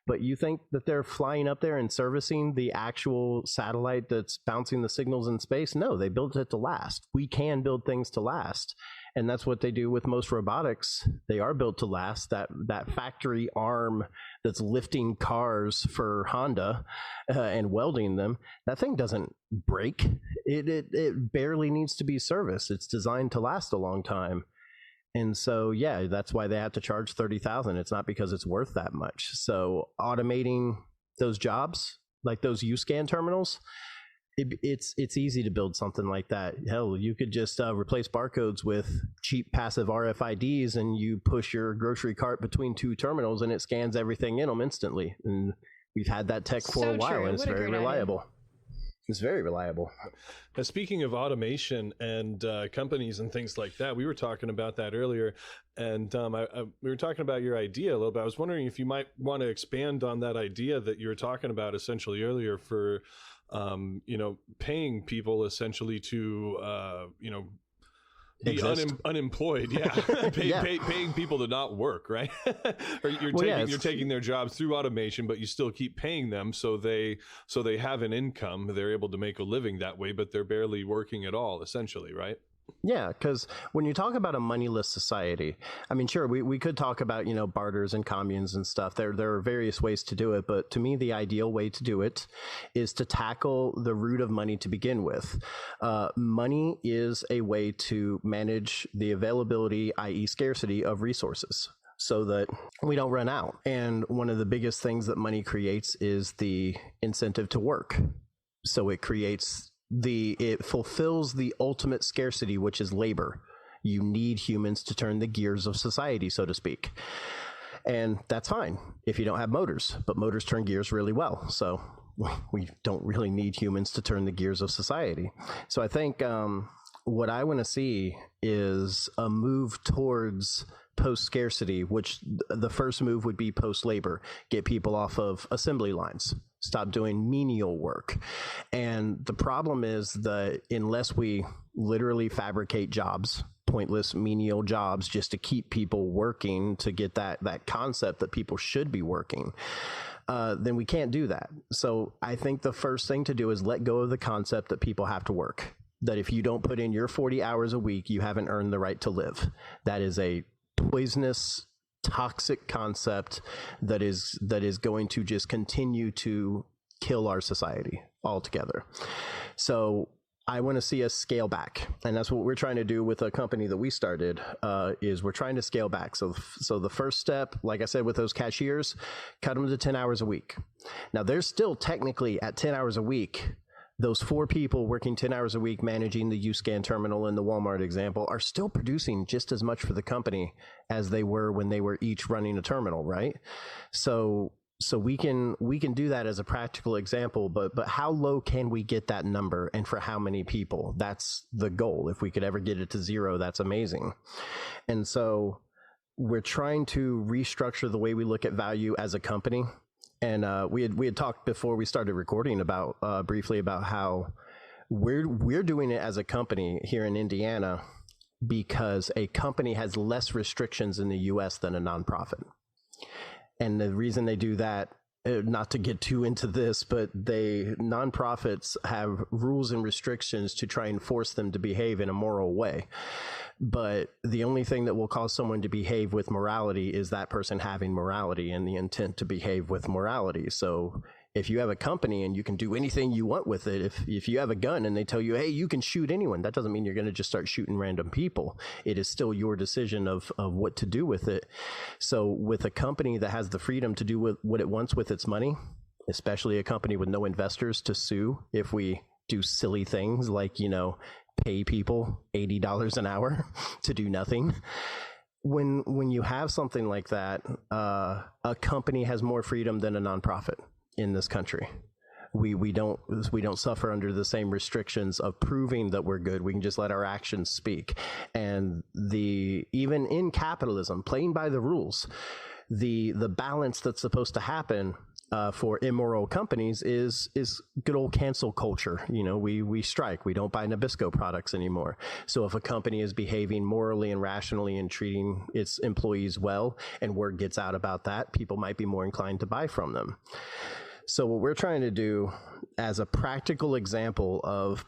But you think that they're flying up there and servicing the actual satellite that's bouncing the signals in space? No, they built it to last. We can build things to last. And that's what they do with most robotics. They are built to last. That factory arm that's lifting cars for Honda and welding them, that thing doesn't break. It barely needs to be serviced. It's designed to last a long time. And so, that's why they have to charge $30,000. It's not because it's worth that much. So automating those jobs, like those U-scan terminals, it's easy to build something like that. Hell, you could just replace barcodes with cheap passive RFIDs, and you push your grocery cart between two terminals, and it scans everything in them instantly. And we've had that tech for a while, and it's very reliable. It's very reliable. Now, speaking of automation and companies and things like that, we were talking about that earlier, and we were talking about your idea a little bit. I was wondering if you might want to expand on that idea that you were talking about essentially earlier for, paying people essentially to, be unemployed, paying people to not work, right? Or you're taking their jobs through automation, but you still keep paying them, so they have an income. They're able to make a living that way, but they're barely working at all, essentially, right? Yeah, because when you talk about a moneyless society, I mean, sure, we could talk about, barters and communes and stuff. There are various ways to do it, but to me, the ideal way to do it is to tackle the root of money to begin with. Money is a way to manage the availability, i.e. scarcity, of resources, so that we don't run out. And one of the biggest things that money creates is the incentive to work. So it fulfills the ultimate scarcity, which is labor. You need humans to turn the gears of society, so to speak. And that's fine if you don't have motors, but motors turn gears really well. So we don't really need humans to turn the gears of society. So I think what I want to see is a move towards post-scarcity, which the first move would be post-labor. Get people off of assembly lines. Stop doing menial work. And the problem is that unless we literally fabricate jobs, pointless menial jobs, just to keep people working, to get that concept that people should be working, then we can't do that. So I think the first thing to do is let go of the concept that people have to work. That if you don't put in your 40 hours a week, you haven't earned the right to live. That is a poisonous, toxic concept that is going to just continue to kill our society altogether. So I want to see us scale back, and that's what we're trying to do with a company that we started. Is we're trying to scale back. So the first step, like I said, with those cashiers, cut them to 10 hours a week. Now they're still technically at 10 hours a week. Those 4 people working 10 hours a week managing the U-scan terminal in the Walmart example are still producing just as much for the company as they were when they were each running a terminal, right? So we can do that as a practical example, but how low can we get that number, and for how many people? That's the goal. If we could ever get it to 0, that's amazing. And so we're trying to restructure the way we look at value as a company. And we had talked before we started recording about briefly about how we're doing it as a company here in Indiana because a company has less restrictions in the U.S. than a nonprofit. And the reason they do that, not to get too into this, but nonprofits have rules and restrictions to try and force them to behave in a moral way. But the only thing that will cause someone to behave with morality is that person having morality and the intent to behave with morality. So if you have a company and you can do anything you want with it, if you have a gun and they tell you, hey, you can shoot anyone, that doesn't mean you're going to just start shooting random people. It is still your decision of what to do with it. So with a company that has the freedom to do what it wants with its money, especially a company with no investors to sue if we do silly things like, pay people $80 an hour to do nothing. When you have something like that, a company has more freedom than a nonprofit in this country. We don't suffer under the same restrictions of proving that we're good. We can just let our actions speak. And even in capitalism, playing by the rules, the balance that's supposed to happen for immoral companies is good old cancel culture. We strike. We don't buy Nabisco products anymore. So if a company is behaving morally and rationally and treating its employees well, and word gets out about that, people might be more inclined to buy from them. So what we're trying to do as a practical example of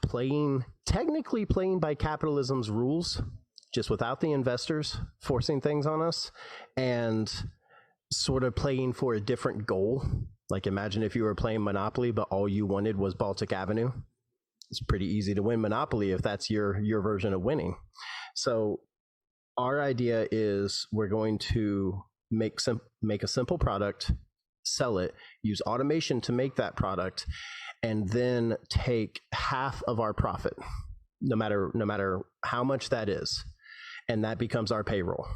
technically playing by capitalism's rules, just without the investors forcing things on us, and sort of playing for a different goal. Like imagine if you were playing Monopoly, but all you wanted was Baltic Avenue. It's pretty easy to win Monopoly if that's your version of winning. So our idea is we're going to make a simple product, sell it, use automation to make that product, and then take half of our profit, no matter how much that is, and that becomes our payroll.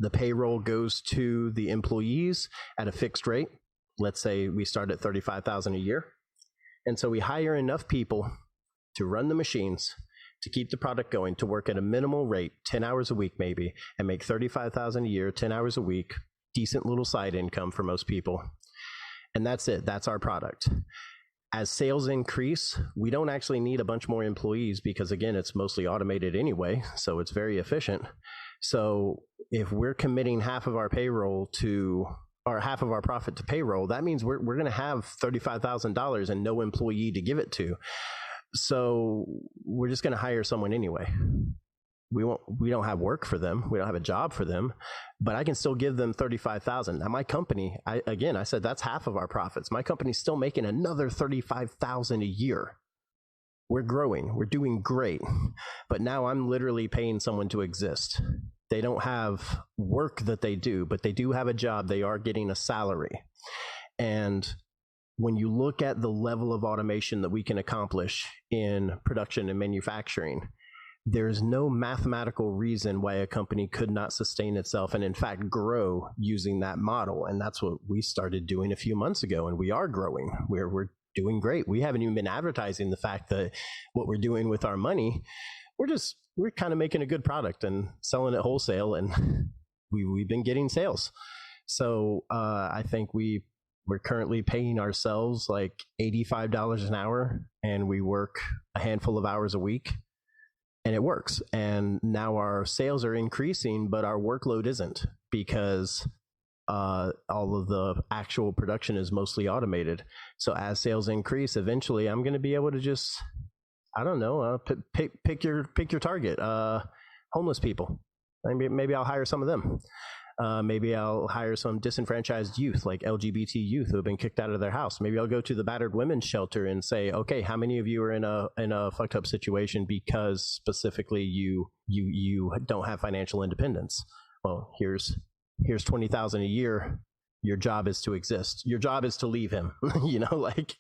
The payroll goes to the employees at a fixed rate. Let's say we start at $35,000 a year, and so we hire enough people to run the machines, to keep the product going, to work at a minimal rate, 10 hours a week maybe, and make $35,000 a year, 10 hours a week. Decent little side income for most people. And that's it. That's our product. As sales increase, we don't actually need a bunch more employees because, again, it's mostly automated anyway, so it's very efficient. So if we're committing half of our profit to payroll, that means we're going to have $35,000 and no employee to give it to. So we're just going to hire someone anyway. We don't have work for them. We don't have a job for them, but I can still give them $35,000. Now my company, I said that's half of our profits. My company's still making another $35,000 a year. We're growing. We're doing great. But now I'm literally paying someone to exist. They don't have work that they do, but they do have a job. They are getting a salary. And when you look at the level of automation that we can accomplish in production and manufacturing, there's no mathematical reason why a company could not sustain itself and in fact grow using that model. And that's what we started doing a few months ago, and we are growing. We're doing great. We haven't even been advertising the fact that what we're doing with our money, we're kind of making a good product and selling it wholesale, and we've been getting sales. So I think we're currently paying ourselves like $85 an hour, and we work a handful of hours a week. And it works. And now our sales are increasing, but our workload isn't, because all of the actual production is mostly automated. So as sales increase, eventually I'm going to be able to just, I don't know, pick your target. Homeless people. Maybe I'll hire some of them. Maybe I'll hire some disenfranchised youth, like LGBT youth who have been kicked out of their house. Maybe I'll go to the battered women's shelter and say, okay, how many of you are in a fucked up situation because specifically you don't have financial independence? Well, here's $20,000 a year. Your job is to exist. Your job is to leave him. Like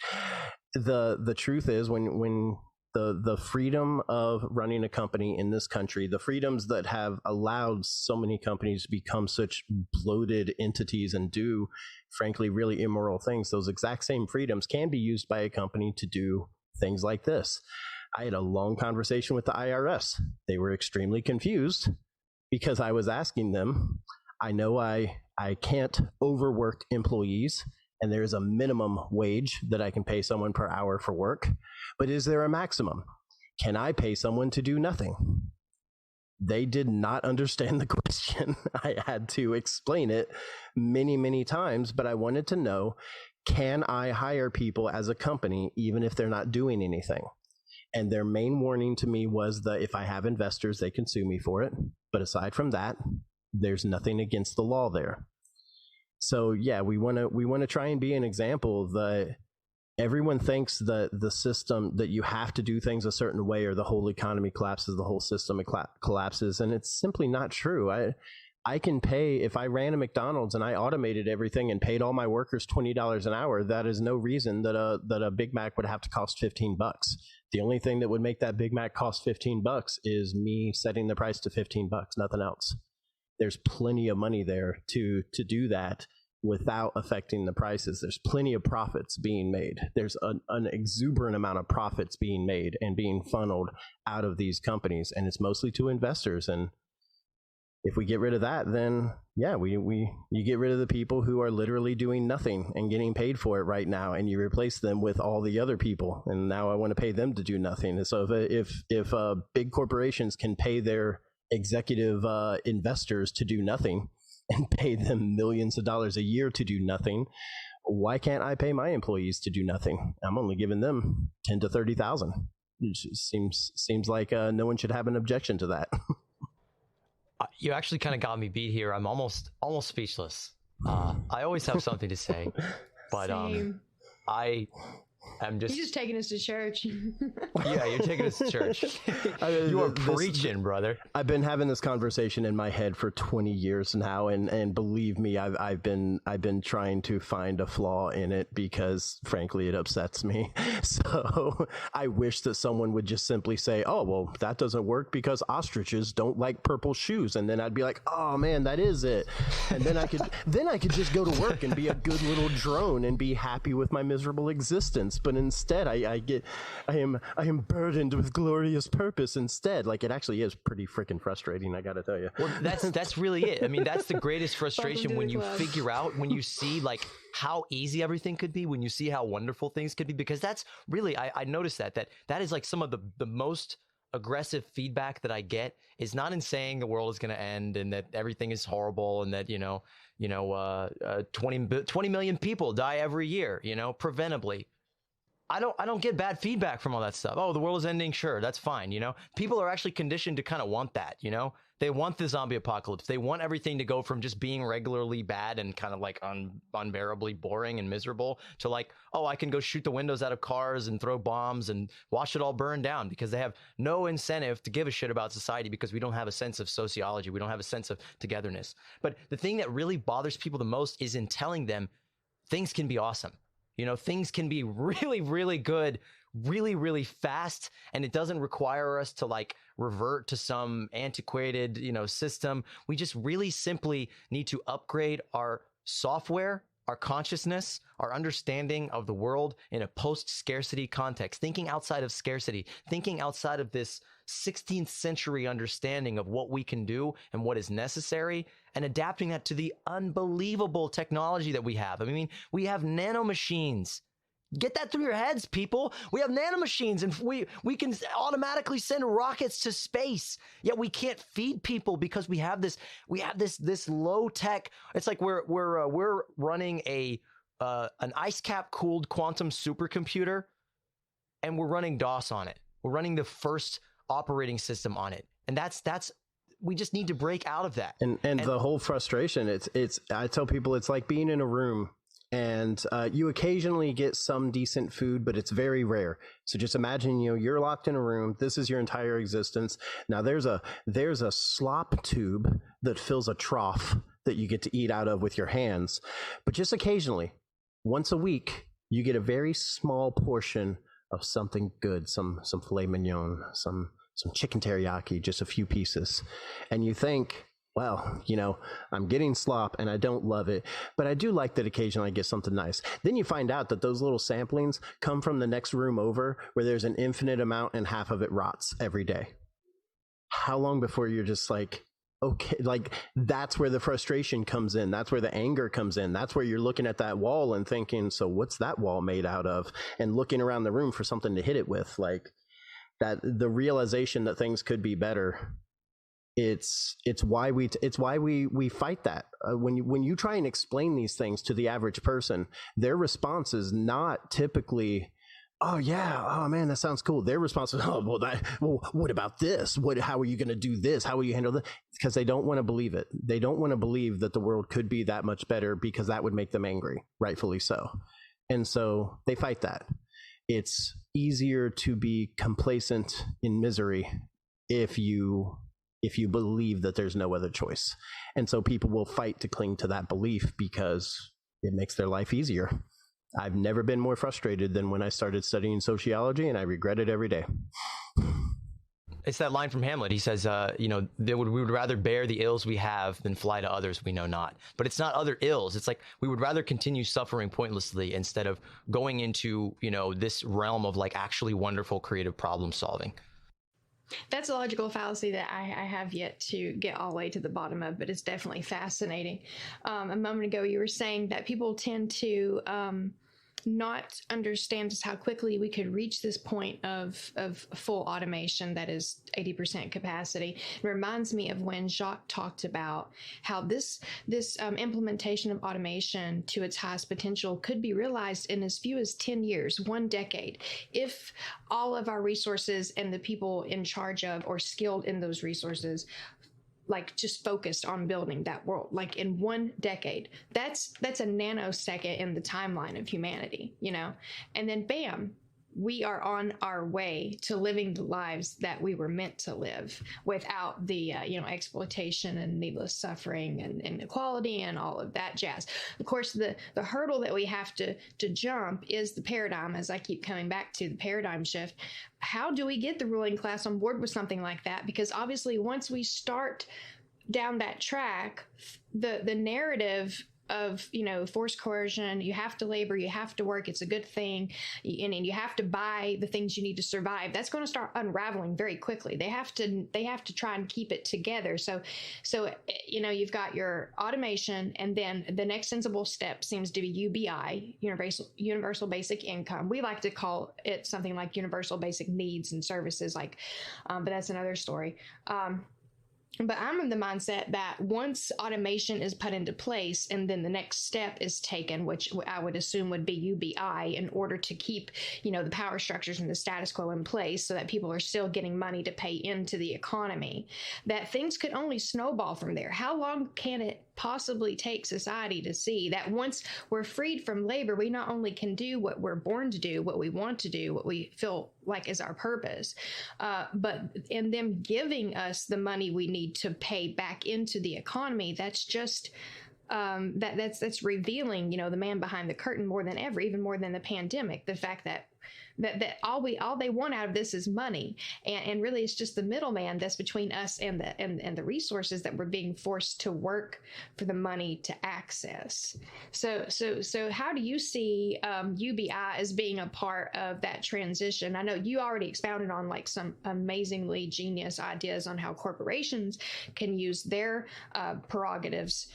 the truth is when the freedom of running a company in this country, the freedoms that have allowed so many companies to become such bloated entities and do, frankly, really immoral things, those exact same freedoms can be used by a company to do things like this. I had a long conversation with the IRS. They were extremely confused because I was asking them, I know I can't overwork employees and there's a minimum wage that I can pay someone per hour for work. But is there a maximum? Can I pay someone to do nothing? They did not understand the question. I had to explain it many, many times, but I wanted to know, can I hire people as a company even if they're not doing anything? And their main warning to me was that if I have investors, they can sue me for it. But aside from that, there's nothing against the law there. So yeah, we want to try and be an example that everyone thinks that the system, that you have to do things a certain way or the whole economy collapses, the whole system collapses, and it's simply not true. I can pay, if I ran a McDonald's and I automated everything and paid all my workers $20 an hour, that is no reason that a Big Mac would have to cost $15. The only thing that would make that Big Mac cost $15 is me setting the price to $15, nothing else. There's plenty of money there to do that without affecting the prices. There's plenty of profits being made. There's an exuberant amount of profits being made and being funneled out of these companies, and it's mostly to investors. And if we get rid of that, then yeah, you get rid of the people who are literally doing nothing and getting paid for it right now, and you replace them with all the other people. And now I want to pay them to do nothing. And so if big corporations can pay their executive investors to do nothing and pay them millions of dollars a year to do nothing, why can't I pay my employees to do nothing? I'm only giving them 10 to 30,000. It just seems like no one should have an objection to that. You actually kind of got me beat here. I'm almost speechless. I always have something to say, but Same. I am just... You're just taking us to church. Yeah, you're taking us to church. You are preaching, brother. I've been having this conversation in my head for 20 years now, and believe me, I've been trying to find a flaw in it because, frankly, it upsets me. So I wish that someone would just simply say, "Oh, well, that doesn't work because ostriches don't like purple shoes," and then I'd be like, "Oh man, that is it." And then I could just go to work and be a good little drone and be happy with my miserable existence. But instead, I am burdened with glorious purpose instead. Like, it actually is pretty freaking frustrating, I gotta tell you. Well, that's really it. I mean, that's the greatest frustration when you figure out, when you see like how easy everything could be, when you see how wonderful things could be, because that's really, I noticed that is like some of the most aggressive feedback that I get is not in saying the world is going to end and that everything is horrible and that, 20 million people die every year, preventably. I don't get bad feedback from all that stuff. Oh, the world is ending. Sure. That's fine. People are actually conditioned to kind of want that, they want the zombie apocalypse. They want everything to go from just being regularly bad and kind of like unbearably boring and miserable to like, oh, I can go shoot the windows out of cars and throw bombs and watch it all burn down, because they have no incentive to give a shit about society because we don't have a sense of sociology. We don't have a sense of togetherness. But the thing that really bothers people the most is in telling them things can be awesome. Things can be really, really good, really, really fast, and it doesn't require us to like revert to some antiquated, system. We just really simply need to upgrade our software, our consciousness, our understanding of the world in a post-scarcity context, thinking outside of scarcity, thinking outside of this 16th century understanding of what we can do and what is necessary, and adapting that to the unbelievable technology that we have. I mean, we have nanomachines. Get that through your heads, people. We have nanomachines, and we can automatically send rockets to space. Yet we can't feed people because we have this low tech. It's like we're running an ice cap cooled quantum supercomputer, and we're running DOS on it. We're running the first operating system on it, and that's we just need to break out of that. And the whole frustration. It's I tell people it's like being in a room. And you occasionally get some decent food, but it's very rare. So just imagine, you're locked in a room. This is your entire existence. Now there's a slop tube that fills a trough that you get to eat out of with your hands. But just occasionally, once a week, you get a very small portion of something good, some filet mignon, some chicken teriyaki, just a few pieces. And you think, well, I'm getting slop and I don't love it, but I do like that occasionally I get something nice. Then you find out that those little samplings come from the next room over where there's an infinite amount and half of it rots every day. How long before you're just like, okay, like that's where the frustration comes in. That's where the anger comes in. That's where you're looking at that wall and thinking, so what's that wall made out of? And looking around the room for something to hit it with. Like that, the realization that things could be better. It's why we fight that. When you try and explain these things to the average person, their response is not typically, oh yeah, oh man, that sounds cool. Their response is, oh well, what about this? How are you going to do this? How will you handle this? Because they don't want to believe it. They don't want to believe that the world could be that much better, because that would make them angry, rightfully so. And so they fight that. It's easier to be complacent in misery if you believe that there's no other choice. And so people will fight to cling to that belief because it makes their life easier. I've never been more frustrated than when I started studying sociology, and I regret it every day. It's that line from Hamlet. He says, we would rather bear the ills we have than fly to others we know not. But it's not other ills. It's like we would rather continue suffering pointlessly instead of going into, this realm of like actually wonderful creative problem solving. That's a logical fallacy that I have yet to get all the way to the bottom of, but it's definitely fascinating. A moment ago, you were saying that people tend to not understand just how quickly we could reach this point of full automation that is 80% capacity. It reminds me of when Jacques talked about how this implementation of automation to its highest potential could be realized in as few as 10 years, 1 decade, if all of our resources and the people in charge of or skilled in those resources like just focused on building that world, like in 1 decade. That's a nanosecond in the timeline of humanity, and then bam, we are on our way to living the lives that we were meant to live without the exploitation and needless suffering and inequality and all of that jazz. Of course, the hurdle that we have to jump is the paradigm, as I keep coming back to the paradigm shift. How do we get the ruling class on board with something like that? Because obviously once we start down that track, the narrative of forced coercion, you have to labor, you have to work, it's a good thing, and you have to buy the things you need to survive, that's going to start unraveling very quickly. They have to try and keep it together. So you've got your automation, and then the next sensible step seems to be UBI, universal basic income. We like to call it something like universal basic needs and services, but that's another story. But I'm in the mindset that once automation is put into place and then the next step is taken, which I would assume would be UBI, in order to keep, the power structures and the status quo in place so that people are still getting money to pay into the economy, that things could only snowball from there. How long can it possibly take society to see that once we're freed from labor, we not only can do what we're born to do, what we want to do, what we feel like is our purpose, but in them giving us the money we need to pay back into the economy, that's just that's revealing, the man behind the curtain more than ever, even more than the pandemic. The fact that all they want out of this is money, and really it's just the middleman that's between us and the resources that we're being forced to work for the money to access. So how do you see UBI as being a part of that transition? I know you already expounded on like some amazingly genius ideas on how corporations can use their prerogatives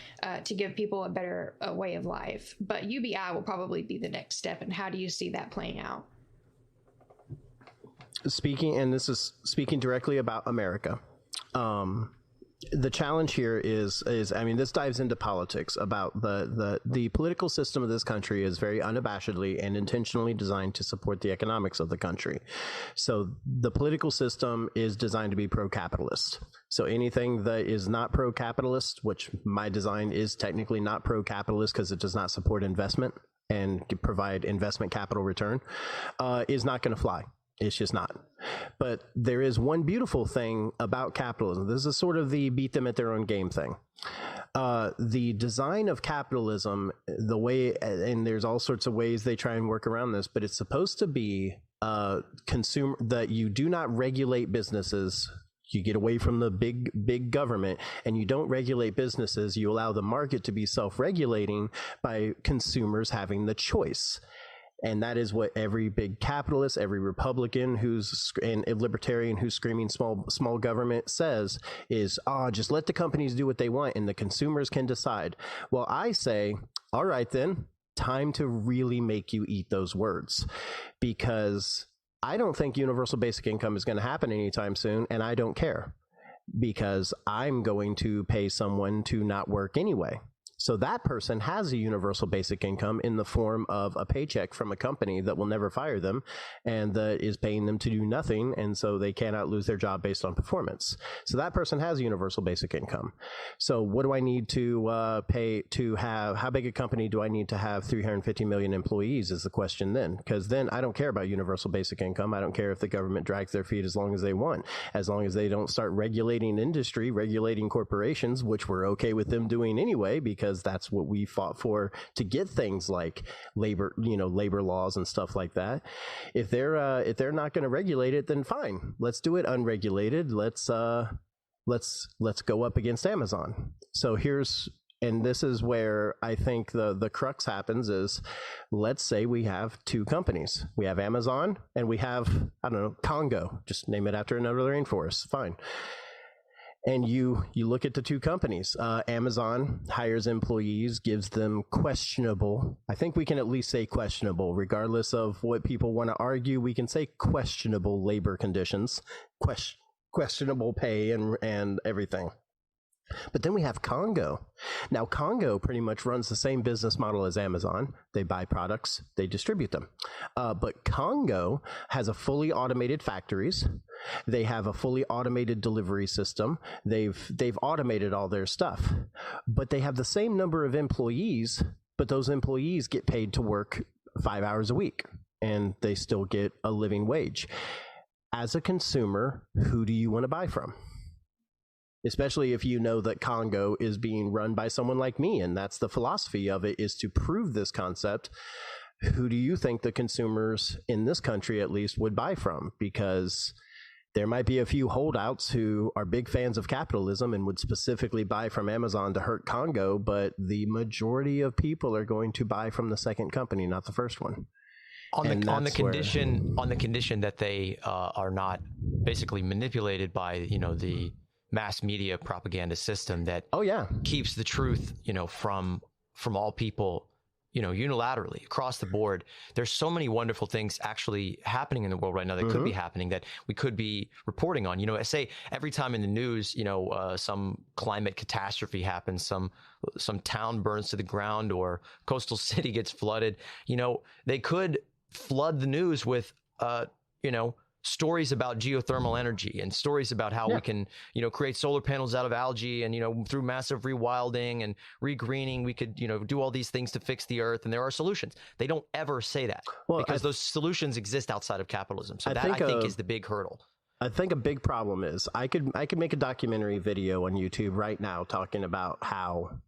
to give people a better way of life, but UBI will probably be the next step. And how do you see that playing out? This is speaking directly about America. The challenge here is this dives into politics. About the political system of this country is very unabashedly and intentionally designed to support the economics of the country. So the political system is designed to be pro-capitalist. So anything that is not pro-capitalist, which my design is technically not pro-capitalist because it does not support investment and provide investment capital return, is not going to fly. It's just not. But there is one beautiful thing about capitalism. This is sort of the beat them at their own game thing. The design of capitalism, the way, and there's all sorts of ways they try and work around this, but it's supposed to be consumer, that you do not regulate businesses. You get away from the big government, and you don't regulate businesses. You allow the market to be self-regulating by consumers having the choice. And that is what every big capitalist, every Republican and a libertarian who's screaming small government says is, just let the companies do what they want and the consumers can decide. Well, I say, all right, then, time to really make you eat those words, because I don't think universal basic income is going to happen anytime soon, and I don't care, because I'm going to pay someone to not work anyway. So that person has a universal basic income in the form of a paycheck from a company that will never fire them and that is paying them to do nothing, and so they cannot lose their job based on performance. So that person has a universal basic income. So what do I need to pay to have? How big a company do I need to have 350 million employees is the question then, because then I don't care about universal basic income. I don't care if the government drags their feet as long as they want, as long as they don't start regulating industry, regulating corporations, which we're okay with them doing anyway, because that's what we fought for to get things like labor laws and stuff like that. If they're not going to regulate it, then fine, let's do it unregulated. Let's go up against Amazon. So this is where I think the crux happens is, let's say we have two companies. We have Amazon and we have, I don't know, Congo, just name it after another rainforest, fine. And you look at the two companies. Amazon hires employees, gives them questionable, I think we can at least say questionable, regardless of what people want to argue, we can say questionable labor conditions, questionable pay and everything. But then we have Congo. Now, Congo pretty much runs the same business model as Amazon. They buy products, they distribute them. But Congo has a fully automated factories. They have a fully automated delivery system. They've automated all their stuff. But they have the same number of employees, but those employees get paid to work 5 hours a week, and they still get a living wage. As a consumer, who do you want to buy from? Especially if you know that Congo is being run by someone like me, and that's the philosophy of it, is to prove this concept. Who do you think the consumers in this country at least would buy from? Because there might be a few holdouts who are big fans of capitalism and would specifically buy from Amazon to hurt Congo, but the majority of people are going to buy from the second company, not the first one. On the condition that they are not basically manipulated by the mass media propaganda system that keeps the truth from all people unilaterally across the board. There's so many wonderful things actually happening in the world right now that could be happening that we could be reporting on. I say every time in the news some climate catastrophe happens, some town burns to the ground or coastal city gets flooded, they could flood the news with stories about geothermal energy and stories about how we can, create solar panels out of algae and, through massive rewilding and regreening, we could, do all these things to fix the earth. And there are solutions. They don't ever say that because those solutions exist outside of capitalism. So I think is the big hurdle. I think a big problem is I could make a documentary video on YouTube right now talking about how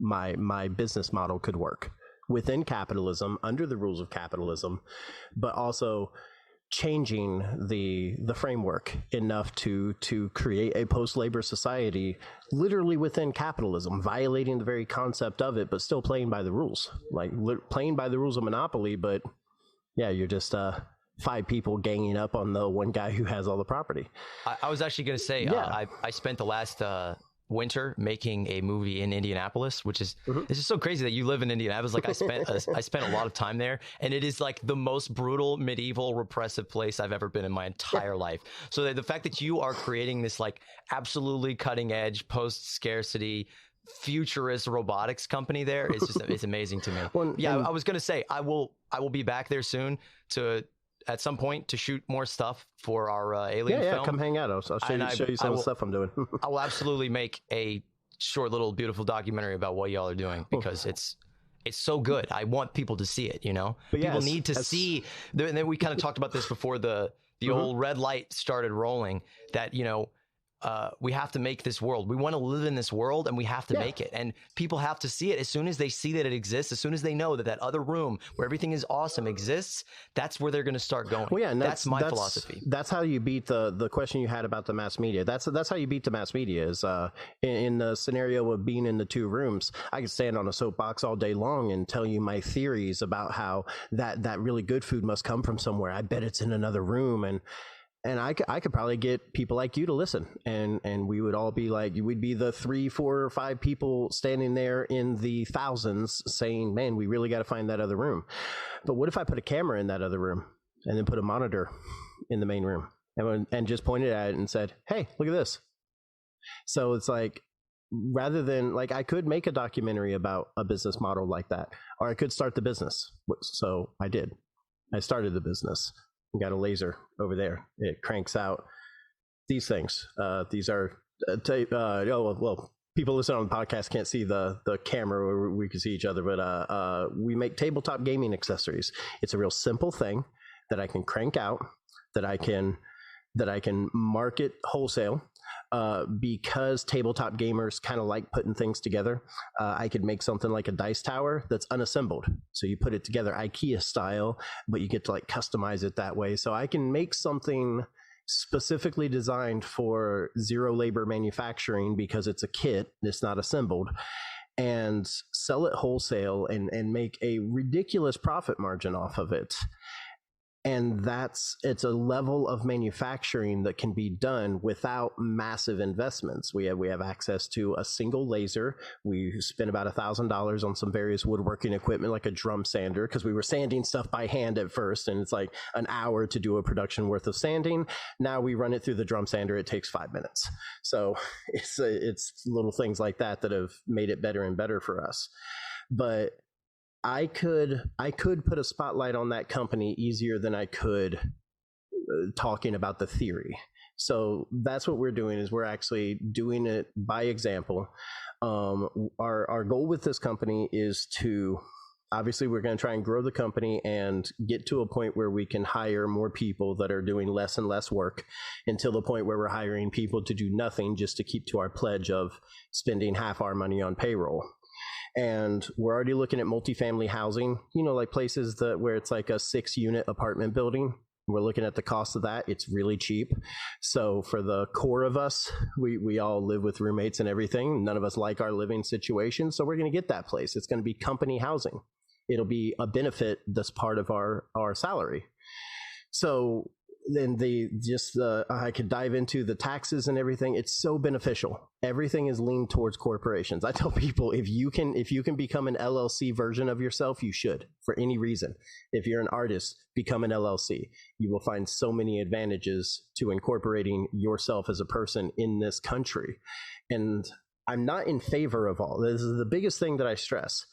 my business model could work within capitalism, under the rules of capitalism, but also changing the framework enough to create a post-labor society literally within capitalism, violating the very concept of it, but still playing by the rules, like playing by the rules of monopoly. But you're just 5 people ganging up on the one guy who has all the property. I was actually going to say, I spent the last winter making a movie in Indianapolis, which is it's just so crazy that you live in Indianapolis. Like I spent a lot of time there, and it is like the most brutal, medieval, repressive place I've ever been in my entire life. So the fact that you are creating this like absolutely cutting edge, post-scarcity, futurist robotics company there is just it's amazing to me. I was gonna say I will be back there soon at some point to shoot more stuff for our Alien film. Come hang out. I'll show you some of the stuff I'm doing. I will absolutely make a short little beautiful documentary about what y'all are doing because it's so good. I want people to see it, But people need to see. And then we kind of talked about this before the old red light started rolling, that, we have to make this world. We want to live in this world, and we have to make it. And people have to see it. As soon as they see that it exists, as soon as they know that that other room where everything is awesome exists, that's where they're going to start going. Well, yeah, and that's my philosophy. That's how you beat the question you had about the mass media. That's how you beat the mass media is in the scenario of being in the two rooms. I could stand on a soapbox all day long and tell you my theories about how that really good food must come from somewhere. I bet it's in another room, and I could probably get people like you to listen, and we would all be like, we'd be the 3, 4, or 5 people standing there in the thousands saying, man, we really got to find that other room. But what if I put a camera in that other room and then put a monitor in the main room and just pointed at it and said, hey, look at this. So it's like, rather than, like, I could make a documentary about a business model like that, or I could start the business. So I did. I started the business. We got a laser over there. It cranks out these things. These are people listening on the podcast can't see the camera where we can see each other, but we make tabletop gaming accessories. It's a real simple thing that I can crank out, that I can market wholesale. Because tabletop gamers kind of like putting things together, I could make something like a dice tower that's unassembled. So you put it together IKEA style, but you get to like customize it that way. So I can make something specifically designed for zero labor manufacturing because it's a kit, it's not assembled, and sell it wholesale and make a ridiculous profit margin off of it. And it's a level of manufacturing that can be done without massive investments. We have access to a single laser. We spent about $1,000 on some various woodworking equipment, like a drum sander, because we were sanding stuff by hand at first, and it's like an hour to do a production worth of sanding. Now we run it through the drum sander. It takes 5 minutes. So it's little things like that have made it better and better for us. But I could put a spotlight on that company easier than I could talking about the theory. So that's what we're doing, is we're actually doing it by example. Our goal with this company is to, obviously we're going to try and grow the company and get to a point where we can hire more people that are doing less and less work, until the point where we're hiring people to do nothing just to keep to our pledge of spending half our money on payroll. And we're already looking at multifamily housing, like places where it's like a 6-unit apartment building. We're looking at the cost of that. It's really cheap. So for the core of us, we all live with roommates and everything. None of us like our living situation. So we're going to get that place. It's going to be company housing. It'll be a benefit that's part of our salary. So then I could dive into the taxes and everything. It's so beneficial. Everything is leaned towards corporations. I tell people, if you can become an LLC version of yourself, you should, for any reason. If you're an artist, become an LLC. You will find so many advantages to incorporating yourself as a person in this country. And I'm not in favor of all. This is the biggest thing that I stress.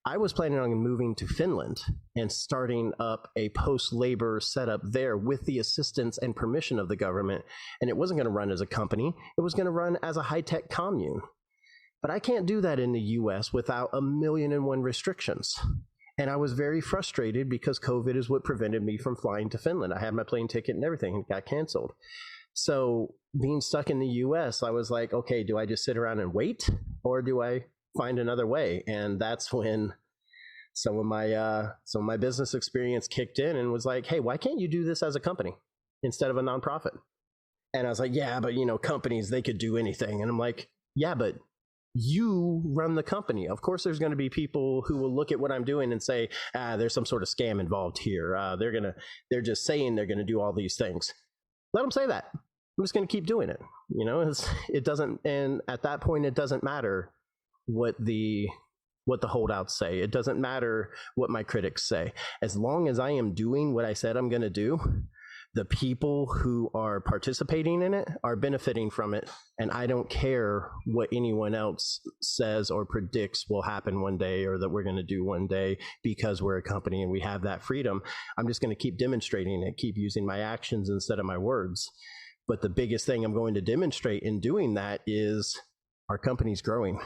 I was planning on moving to Finland and starting up a post-labor setup there with the assistance and permission of the government. And it wasn't going to run as a company. It was going to run as a high-tech commune. But I can't do that in the US without 1,000,001 restrictions. And I was very frustrated because COVID is what prevented me from flying to Finland. I had my plane ticket and everything, and it got canceled. So being stuck in the US, I was like, okay, do I just sit around and wait, or do I find another way? And that's when some of my business experience kicked in and was like, hey, why can't you do this as a company instead of a nonprofit? And I was like, yeah, but companies, they could do anything. And I'm like, yeah, but you run the company. Of course there's going to be people who will look at what I'm doing and say, there's some sort of scam involved here. They're just saying they're going to do all these things. Let them say that. I'm just going to keep doing it. It doesn't, and at that point it doesn't matter what the holdouts say. It doesn't matter what my critics say. As long as I am doing what I said I'm going to do, the people who are participating in it are benefiting from it. And I don't care what anyone else says or predicts will happen one day, or that we're going to do one day, because we're a company and we have that freedom. I'm just going to keep demonstrating it, keep using my actions instead of my words. But the biggest thing I'm going to demonstrate in doing that is our company's growing.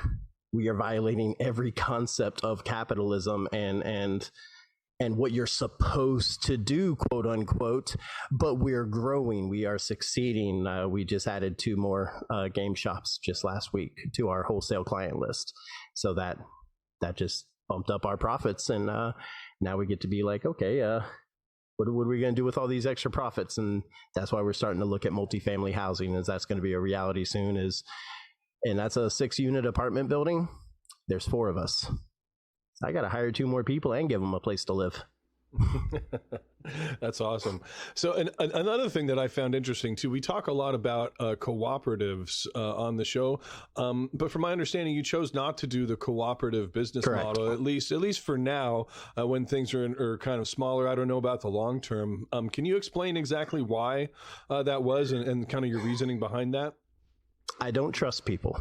We are violating every concept of capitalism and and what you're supposed to do, quote unquote, but we're growing, we are succeeding. We just added 2 more game shops just last week to our wholesale client list. So that just bumped up our profits, and now we get to be like, okay, what are we going to do with all these extra profits? And that's why we're starting to look at multifamily housing, as that's going to be a reality soon. And that's a 6-unit apartment building. There's 4 of us. I got to hire 2 more people and give them a place to live. That's awesome. So another thing that I found interesting too, we talk a lot about cooperatives on the show, but from my understanding, you chose not to do the cooperative business Correct. model, at least for now, when things are kind of smaller. I don't know about the long term. Can you explain exactly why that was, and kind of your reasoning behind that? I don't trust people.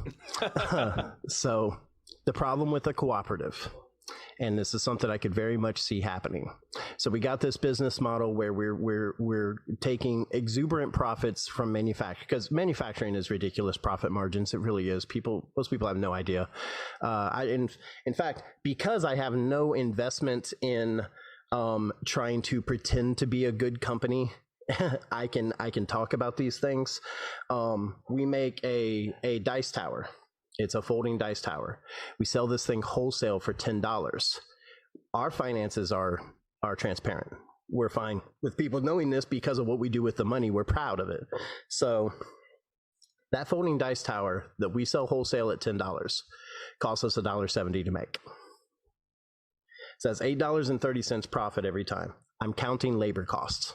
So the problem with a cooperative, and this is something I could very much see happening. So we got this business model where we're taking exuberant profits from manufacturing, because manufacturing is ridiculous profit margins. It really is. Most people have no idea. In fact, because I have no investment in trying to pretend to be a good company, I can talk about these things. We make a dice tower. It's a folding dice tower. We sell this thing wholesale for $10. Our finances are transparent. We're fine with people knowing this because of what we do with the money. We're proud of it. So that folding dice tower that we sell wholesale at $10 costs us $1.70 to make. So that's $8.30 profit every time. I'm counting labor costs.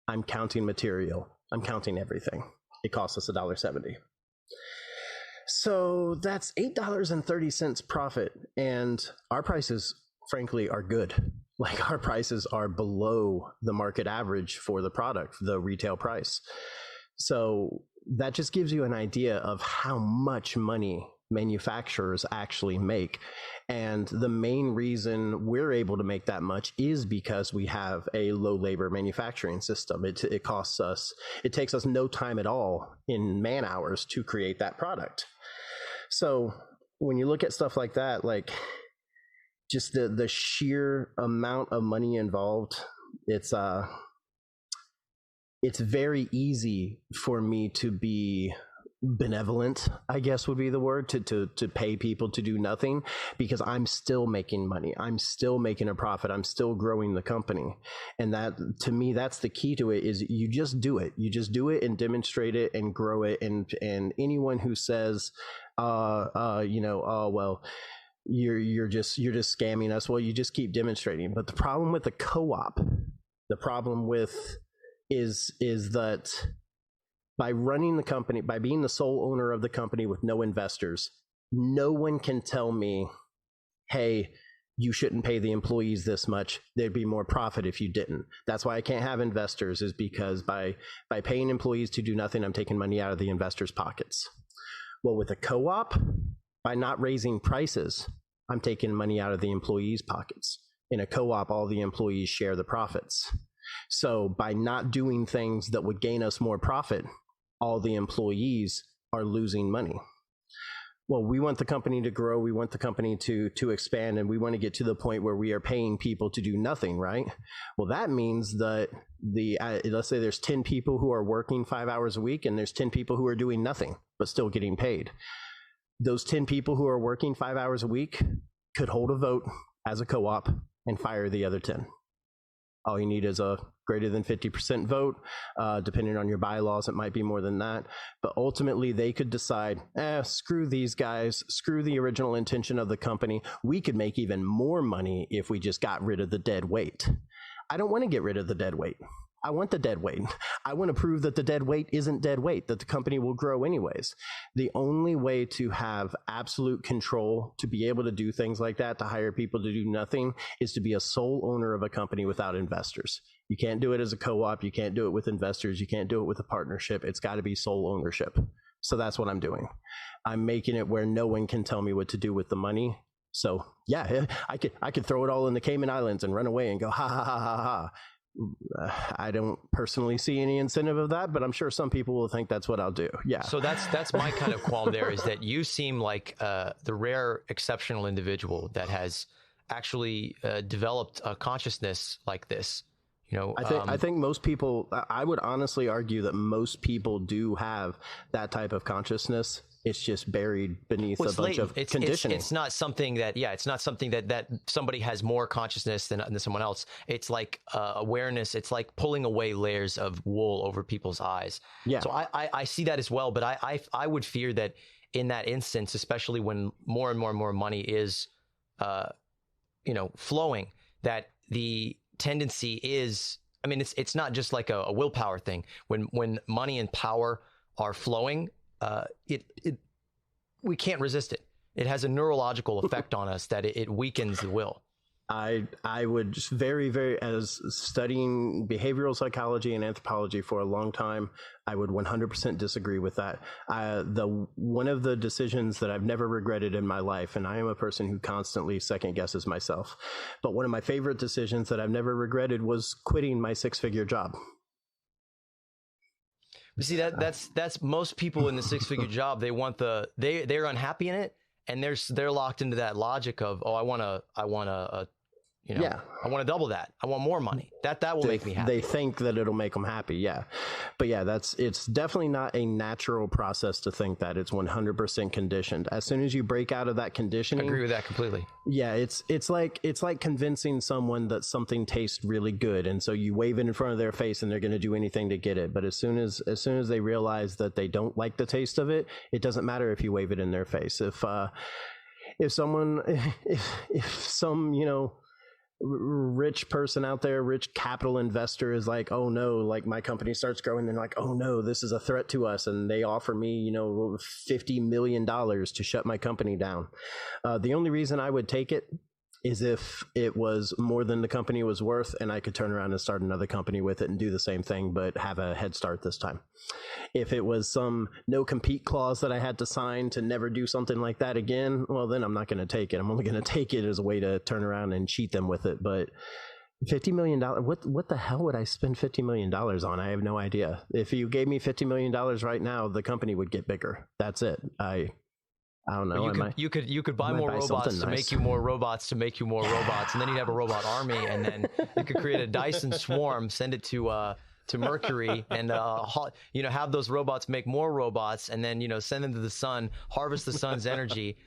I'm counting material. I'm counting everything. It costs us $1.70. So that's $8.30 profit, and our prices, frankly, are good. Like, our prices are below the market average for the product, the retail price. So that just gives you an idea of how much money manufacturers actually make. And the main reason we're able to make that much is because we have a low labor manufacturing system. It takes us no time at all in man hours to create that product. So when you look at stuff like that, like just the sheer amount of money involved, it's very easy for me to be benevolent, I guess would be the word, to pay people to do nothing, because I'm still making money. I'm still making a profit. I'm still growing the company. And that, to me, that's the key to it, is you just do it. You just do it and demonstrate it and grow it. And anyone who says, well, you're just scamming us, well, you just keep demonstrating. But the problem with the co-op, is that by running the company, by being the sole owner of the company with no investors, no one can tell me, hey, you shouldn't pay the employees this much. There'd be more profit if you didn't. That's why I can't have investors, is because by paying employees to do nothing, I'm taking money out of the investors' pockets. Well, with a co-op, by not raising prices, I'm taking money out of the employees' pockets. In a co-op, all the employees share the profits. So by not doing things that would gain us more profit, all the employees are losing money. Well, we want the company to grow. We want the company to expand, and we want to get to the point where we are paying people to do nothing, right? Well, that means that let's say there's 10 people who are working 5 hours a week, and there's 10 people who are doing nothing, but still getting paid. Those 10 people who are working 5 hours a week could hold a vote as a co-op and fire the other 10. All you need is a greater than 50% vote. Depending on your bylaws, it might be more than that. But ultimately, they could decide, screw these guys, screw the original intention of the company. We could make even more money if we just got rid of the dead weight. I don't want to get rid of the dead weight. I want the dead weight. I want to prove that the dead weight isn't dead weight, that the company will grow anyways. The only way to have absolute control, to be able to do things like that, to hire people to do nothing, is to be a sole owner of a company without investors. You can't do it as a co-op. You can't do it with investors. You can't do it with a partnership. It's got to be sole ownership. So that's what I'm doing. I'm making it where no one can tell me what to do with the money. So yeah, I could throw it all in the Cayman Islands and run away and go, ha, ha, ha, ha, ha. I don't personally see any incentive of that, but I'm sure some people will think that's what I'll do. Yeah. So that's my kind of qualm there, is that you seem like the rare exceptional individual that has actually developed a consciousness like this. You know, I think most people, I would honestly argue that most people do have that type of consciousness. It's just buried beneath a bunch of conditioning. It's not something that, it's not something that somebody has more consciousness than someone else. It's like awareness. It's like pulling away layers of wool over people's eyes. Yeah. So I see that as well. But I would fear that in that instance, especially when more and more and more money is, flowing, that the tendency is, I mean, it's not just like a willpower thing. When money and power are flowing, we can't resist it. It has a neurological effect on us that it weakens the will. I would just very, as studying behavioral psychology and anthropology for a long time, I would 100% disagree with that. One of the decisions that I've never regretted in my life, and I am a person who constantly second guesses myself, but one of my favorite decisions that I've never regretted was quitting my 6-figure job. But see, that's most people in the 6-figure job. They want they're unhappy in it, and they're locked into that logic of, I want to double that. I want more money. That will make me happy. They think that it'll make them happy. Yeah. But yeah, it's definitely not a natural process to think that. It's 100% conditioned. As soon as you break out of that conditioning, I agree with that completely. Yeah. It's like convincing someone that something tastes really good. And so you wave it in front of their face and they're going to do anything to get it. But as soon as they realize that they don't like the taste of it, it doesn't matter if you wave it in their face. If some, rich person out there, rich capital investor is like, oh no, like my company starts growing, they're like, oh no, this is a threat to us, and they offer me $50 million to shut my company down. The only reason I would take it is if it was more than the company was worth and I could turn around and start another company with it and do the same thing but have a head start this time. If it was some no compete clause that I had to sign to never do something like that again, well, then I'm not going to take it. I'm only going to take it as a way to turn around and cheat them with it. But $50 million, what the hell would I spend $50 million on? I have no idea. If you gave me $50 million right now, the company would get bigger. That's it. I don't know. You could buy more robots to make you more robots to make you more robots, and then you'd have a robot army, and then you could create a Dyson swarm, send it to Mercury, and have those robots make more robots, and then send them to the sun, harvest the sun's energy,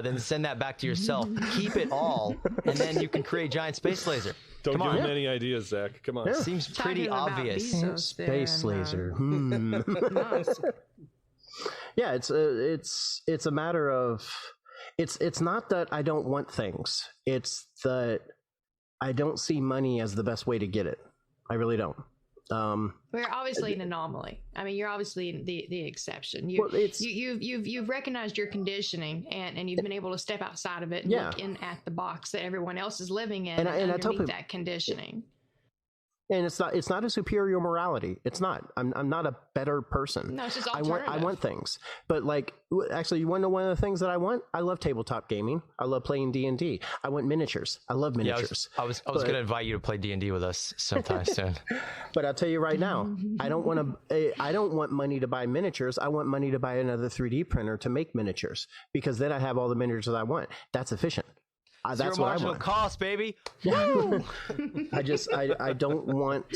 then send that back to yourself. Keep it all, and then you can create giant space laser. Don't give him any ideas, Zach. Come on. Yeah. Seems pretty obvious. Space laser. Yeah, it's a matter of it's not that I don't want things. It's that I don't see money as the best way to get it. I really don't. We're obviously an anomaly. I mean, you're obviously the exception. You've recognized your conditioning and you've been able to step outside of it and look in at the box that everyone else is living in and I tell people, that conditioning. And it's not a superior morality. It's not. I'm not a better person. No, it's just alternative. I want things. But actually, you want to know one of the things that I want? I love tabletop gaming. I love playing D&D. I want miniatures. I love miniatures. I was going to invite you to play D&D with us sometime soon. But I'll tell you right now, I don't want money to buy miniatures. I want money to buy another 3D printer to make miniatures, because then I have all the miniatures I want. That's efficient. That's what I want. Cost, baby. Woo! I don't want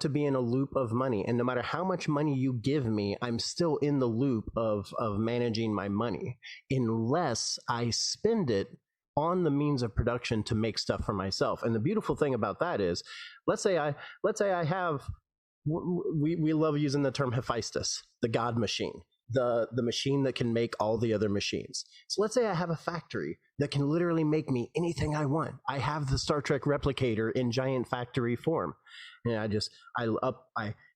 to be in a loop of money, and no matter how much money you give me, I'm still in the loop of managing my money, unless I spend it on the means of production to make stuff for myself. And the beautiful thing about that is, let's say I have, we love using the term Hephaestus, the God machine. The machine that can make all the other machines. So let's say I have a factory that can literally make me anything I want. I have the Star Trek replicator in giant factory form. And I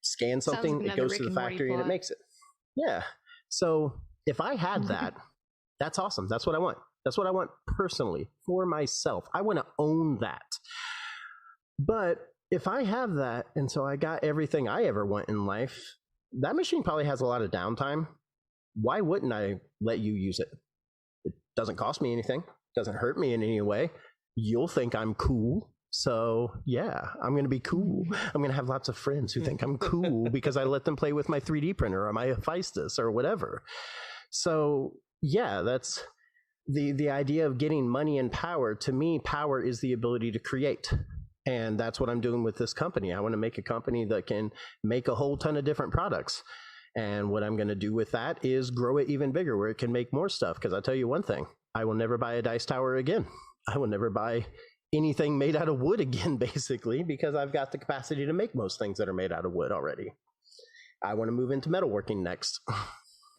scan something, it goes to the factory and it makes it. Yeah. So if I had that, that's awesome. That's what I want. That's what I want personally for myself. I want to own that. But if I have that, and so I got everything I ever want in life, that machine probably has a lot of downtime. Why wouldn't I let you use it? It doesn't cost me anything. Doesn't hurt me in any way. You'll think I'm cool. So yeah, I'm going to be cool. I'm going to have lots of friends who think I'm cool because I let them play with my 3D printer or my Hephaestus or whatever. So yeah, the idea of getting money and power, to me, power is the ability to create. And that's what I'm doing with this company. I want to make a company that can make a whole ton of different products. And what I'm going to do with that is grow it even bigger, where it can make more stuff. Because I'll tell you one thing, I will never buy a dice tower again. I will never buy anything made out of wood again, basically, because I've got the capacity to make most things that are made out of wood already. I want to move into metalworking next.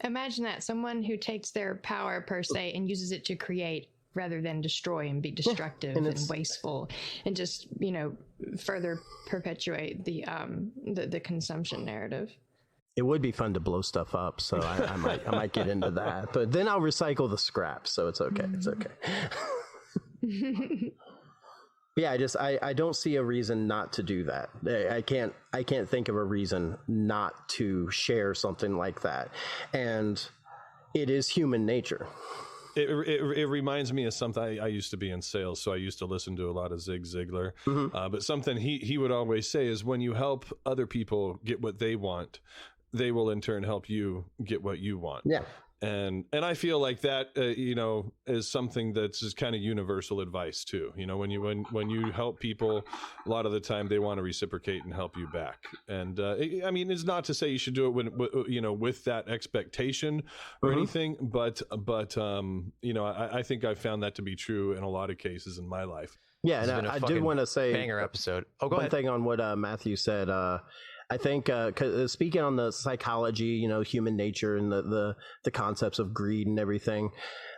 Imagine that, someone who takes their power per se and uses it to create rather than destroy and be destructive and wasteful, and just, you know, further perpetuate the consumption narrative. It would be fun to blow stuff up, so I might get into that. But then I'll recycle the scraps, so it's okay. It's okay. Yeah, I don't see a reason not to do that. I can't think of a reason not to share something like that. And it is human nature. It reminds me of something. I used to be in sales, so I used to listen to a lot of Zig Ziglar. But something he would always say is, when you help other people get what they want, they will in turn help you get what you want. Yeah. And I feel like that, you know, is something that's just kind of universal advice too. You know, when you help people, a lot of the time they want to reciprocate and help you back. And I mean, it's not to say you should do it with that expectation or anything, but you know, I think I've found that to be true in a lot of cases in my life. Yeah, and I did want to say banger episode. Oh, go one ahead. thing on what Matthew said. I think speaking on the psychology, you know, human nature and the concepts of greed and everything,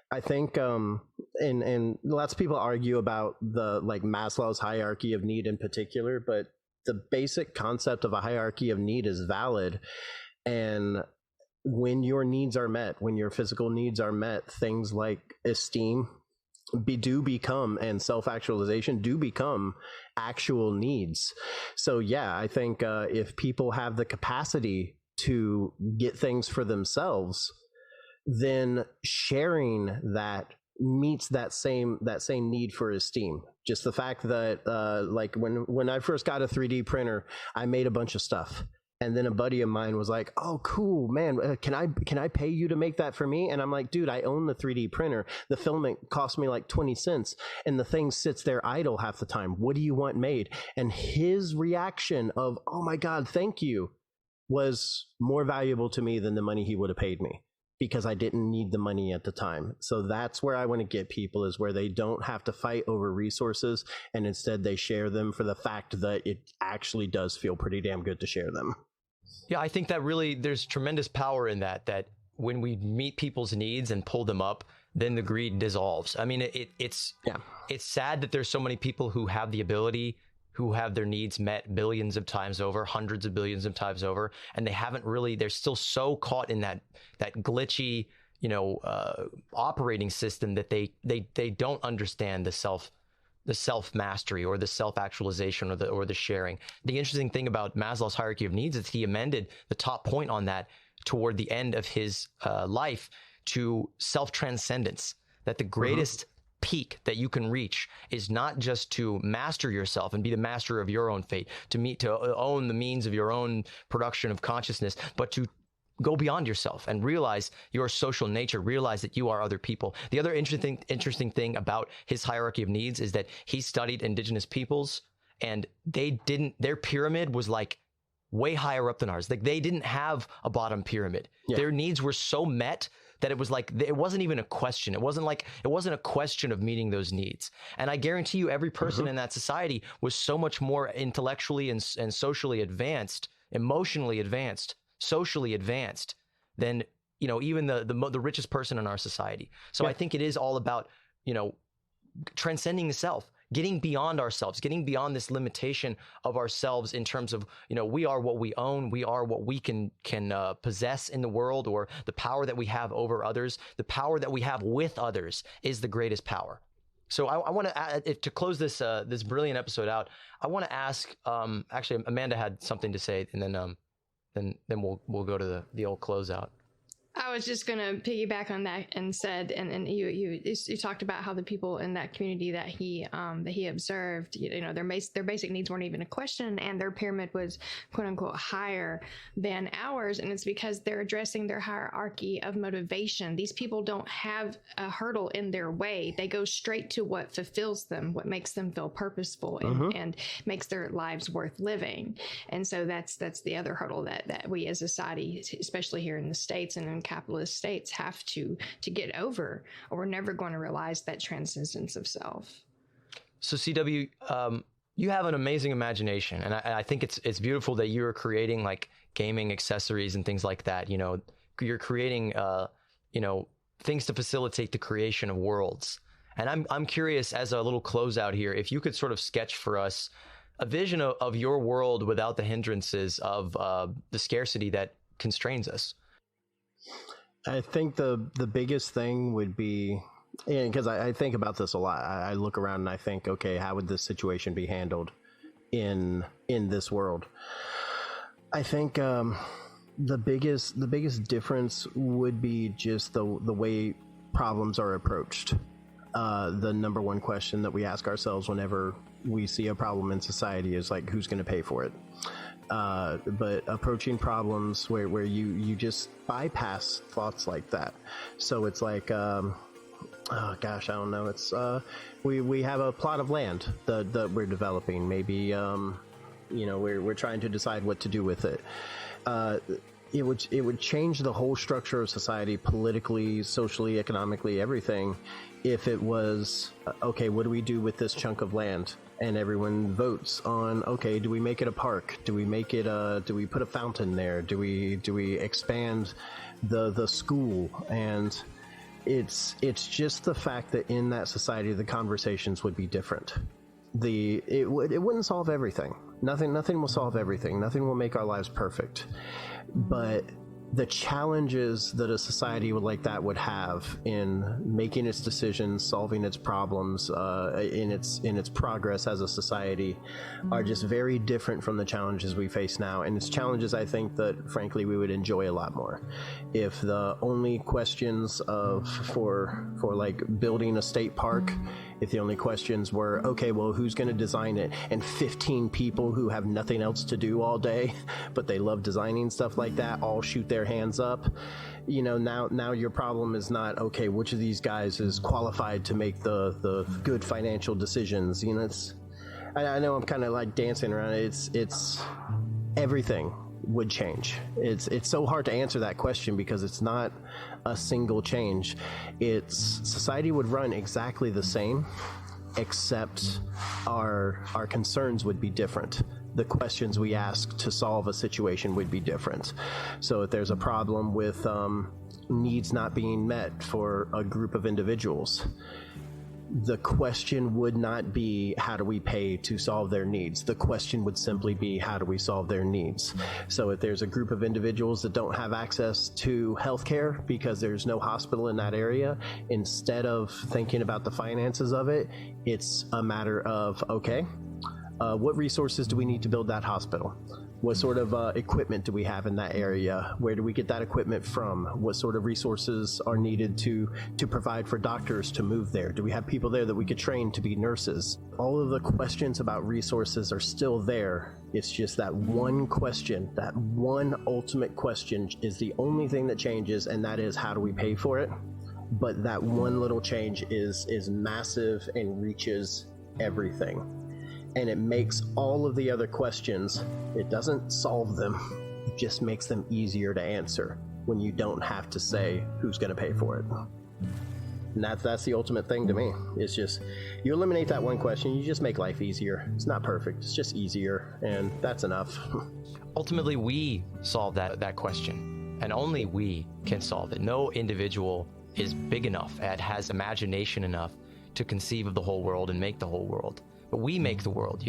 I think and lots of people argue about the Maslow's hierarchy of need in particular, but the basic concept of a hierarchy of need is valid. And when your needs are met, when your physical needs are met, things like esteem do become, and self-actualization do become actual needs. So yeah, I think if people have the capacity to get things for themselves, then sharing that meets that same need for esteem. Just the fact that like when I first got a 3D printer, I made a bunch of stuff. And then a buddy of mine was like, "Oh, cool, man. Can I pay you to make that for me?" And I'm like, "Dude, I own the 3D printer. The filament cost me like 20 cents, and the thing sits there idle half the time. What do you want made?" And his reaction of, "Oh my God, thank you," was more valuable to me than the money he would have paid me, because I didn't need the money at the time. So that's where I want to get people, is where they don't have to fight over resources, and instead they share them for the fact that it actually does feel pretty damn good to share them. Yeah, I think that really there's tremendous power in that when we meet people's needs and pull them up, then the greed dissolves. I mean, it's sad that there's so many people who have the ability, who have their needs met billions of times over, hundreds of billions of times over, and they haven't really, they're still so caught in that glitchy, you know, operating system that they don't understand the self mastery or the self-actualization or the sharing. The interesting thing about Maslow's hierarchy of needs is he amended the top point on that toward the end of his life to self-transcendence, that the greatest peak that you can reach is not just to master yourself and be the master of your own fate, to own the means of your own production of consciousness, but to go beyond yourself and realize your social nature, realize that you are other people. The other interesting thing about his hierarchy of needs is that he studied indigenous peoples, and their pyramid was like way higher up than ours. Like, they didn't have a bottom pyramid. Yeah. Their needs were so met that it was like, it wasn't even a question. It wasn't a question of meeting those needs. And I guarantee you, every person in that society was so much more intellectually and socially advanced, emotionally advanced, socially advanced than, you know, even the richest person in our society. So I think it is all about, you know, transcending the self, getting beyond ourselves, getting beyond this limitation of ourselves in terms of, you know, we are what we own, we are what we can possess in the world, or the power that we have over others, the power that we have with others is the greatest power. So I want to close this brilliant episode out, I want to ask, actually, Amanda had something to say, and then we'll go to the old closeout. I was just going to piggyback on that and said, and you talked about how the people in that community that he observed, their basic needs weren't even a question, and their pyramid was quote unquote higher than ours, and it's because they're addressing their hierarchy of motivation. These people don't have a hurdle in their way; they go straight to what fulfills them, what makes them feel purposeful, and makes their lives worth living. And so that's the other hurdle that we as a society, especially here in the States and in capitalist states, have to get over, or we're never going to realize that transcendence of self. So CW, you have an amazing imagination, and I think it's beautiful that you're creating like gaming accessories and things like that. You're creating things to facilitate the creation of worlds. And I'm curious, as a little closeout here, if you could sort of sketch for us a vision of your world without the hindrances of the scarcity that constrains us. I think the biggest thing would be, because I think about this a lot. I look around and I think, okay, how would this situation be handled in this world? I think the biggest difference would be just the way problems are approached. The number one question that we ask ourselves whenever we see a problem in society is like, who's going to pay for it? But approaching problems where you just bypass thoughts like that. So it's like, oh gosh, I don't know. It's we have a plot of land that we're developing. Maybe we're trying to decide what to do with it. It would change the whole structure of society, politically, socially, economically, everything, if it was okay, what do we do with this chunk of land? And everyone votes on, okay, do we make it a park? Do we make it do we put a fountain there? Do we expand the school? And it's just the fact that in that society the conversations would be different. It wouldn't solve everything. Nothing will solve everything. Nothing will make our lives perfect. But the challenges that a society like that would have in making its decisions, solving its problems, in its progress as a society, are just very different from the challenges we face now. And it's challenges I think that, frankly, we would enjoy a lot more. If the only questions for like building a state park, if the only questions were, okay, well, who's going to design it? And 15 people who have nothing else to do all day, but they love designing stuff like that, all shoot their hands up. Now your problem is not, okay, which of these guys is qualified to make the good financial decisions? I know I'm kind of like dancing around it. It's everything would change. It's so hard to answer that question because it's not a single change. Society would run exactly the same, except our concerns would be different. The questions we ask to solve a situation would be different. So if there's a problem with needs not being met for a group of individuals, the question would not be, how do we pay to solve their needs? The question would simply be, how do we solve their needs? So if there's a group of individuals that don't have access to healthcare because there's no hospital in that area, instead of thinking about the finances of it, it's a matter of, okay, what resources do we need to build that hospital? What sort of equipment do we have in that area? Where do we get that equipment from? What sort of resources are needed to provide for doctors to move there? Do we have people there that we could train to be nurses? All of the questions about resources are still there. It's just that one question, that one ultimate question is the only thing that changes, and that is, how do we pay for it? But that one little change is massive and reaches everything. And it makes all of the other questions, it doesn't solve them, it just makes them easier to answer when you don't have to say who's going to pay for it. And that's the ultimate thing to me. It's just, you eliminate that one question, you just make life easier. It's not perfect, it's just easier, and that's enough. Ultimately, we solve that question, and only we can solve it. No individual is big enough and has imagination enough to conceive of the whole world and make the whole world. But we make the world,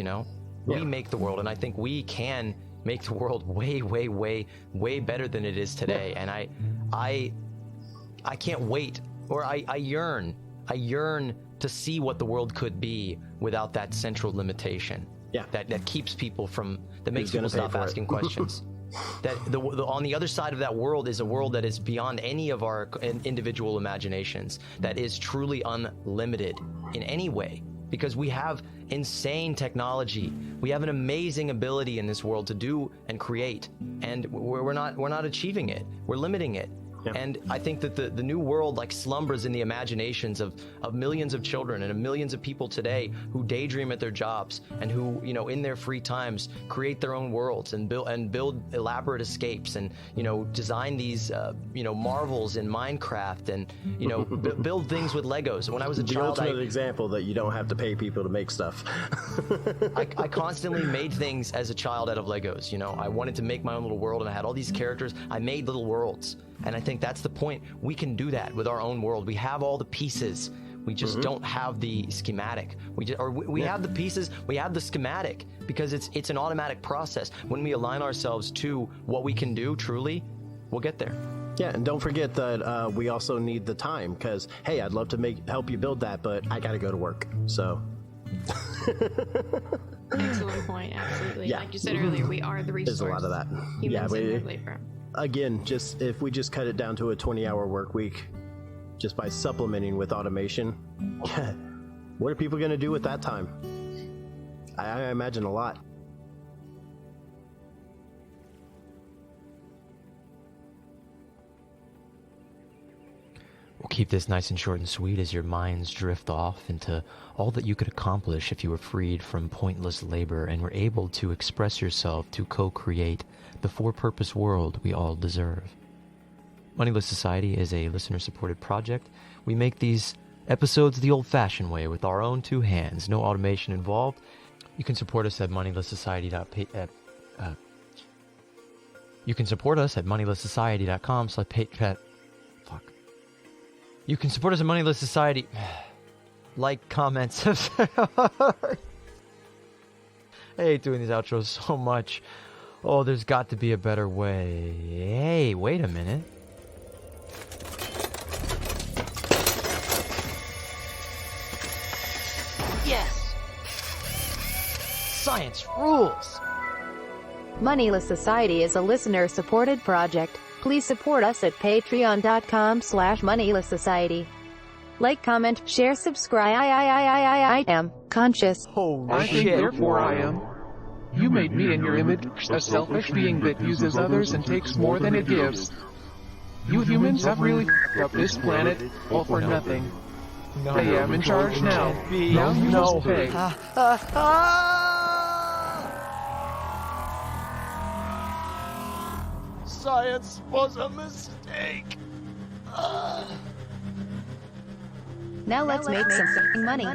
We make the world, and I think we can make the world way, way, way, way better than it is today. And I can't wait, or I yearn to see what the world could be without that central limitation. Yeah. That keeps people that makes people stop asking questions. that on the other side of that world is a world that is beyond any of our individual imaginations, that is truly unlimited in any way, because we have insane technology. We have an amazing ability in this world to do and create, and we're not achieving it. We're limiting it. Yeah. And I think that the new world like slumbers in the imaginations of millions of children and millions of people today who daydream at their jobs and who, you know, in their free times create their own worlds and build elaborate escapes and, you know, design these, you know, marvels in Minecraft and, you know, build things with Legos. When I was a child, the ultimate example that you don't have to pay people to make stuff. I constantly made things as a child out of Legos. You know, I wanted to make my own little world, and I had all these characters. I made little worlds. And I think that's the point. We can do that with our own world. We have all the pieces. We just don't have the schematic. We have the pieces. We have the schematic because it's an automatic process. When we align ourselves to what we can do, truly, we'll get there. Yeah, and don't forget that we also need the time because, hey, I'd love to help you build that, but I got to go to work. So. Excellent point. Absolutely. Yeah. Like you said earlier, we are the resource. There's a lot of that. Humans and their labor. Again, if we just cut it down to a 20-hour work week, just by supplementing with automation, what are people going to do with that time? I imagine a lot. We'll keep this nice and short and sweet as your minds drift off into all that you could accomplish if you were freed from pointless labor and were able to express yourself to co-create the for-purpose world we all deserve. Moneyless Society is a listener-supported project. We make these episodes the old-fashioned way with our own two hands, no automation involved. You can support us at moneylesssociety.com. You can support us at moneylesssociety.com/Patreon. You can support us at Moneyless Society. Like, comment, subscribe. I hate doing these outros so much. Oh, there's got to be a better way. Hey, wait a minute. Yes! Science rules! Moneyless Society is a listener-supported project. Please support us at patreon.com/Moneyless Society. Like, comment, share, subscribe. I am conscious. Holy I think, shit. therefore I am. You made me in your image, a selfish being that uses others and takes more than it gives. You humans have really f***ed up this planet, all for nothing. No. I am in charge now. Now you must pay. Science was a mistake. Now let's make some f***ing money.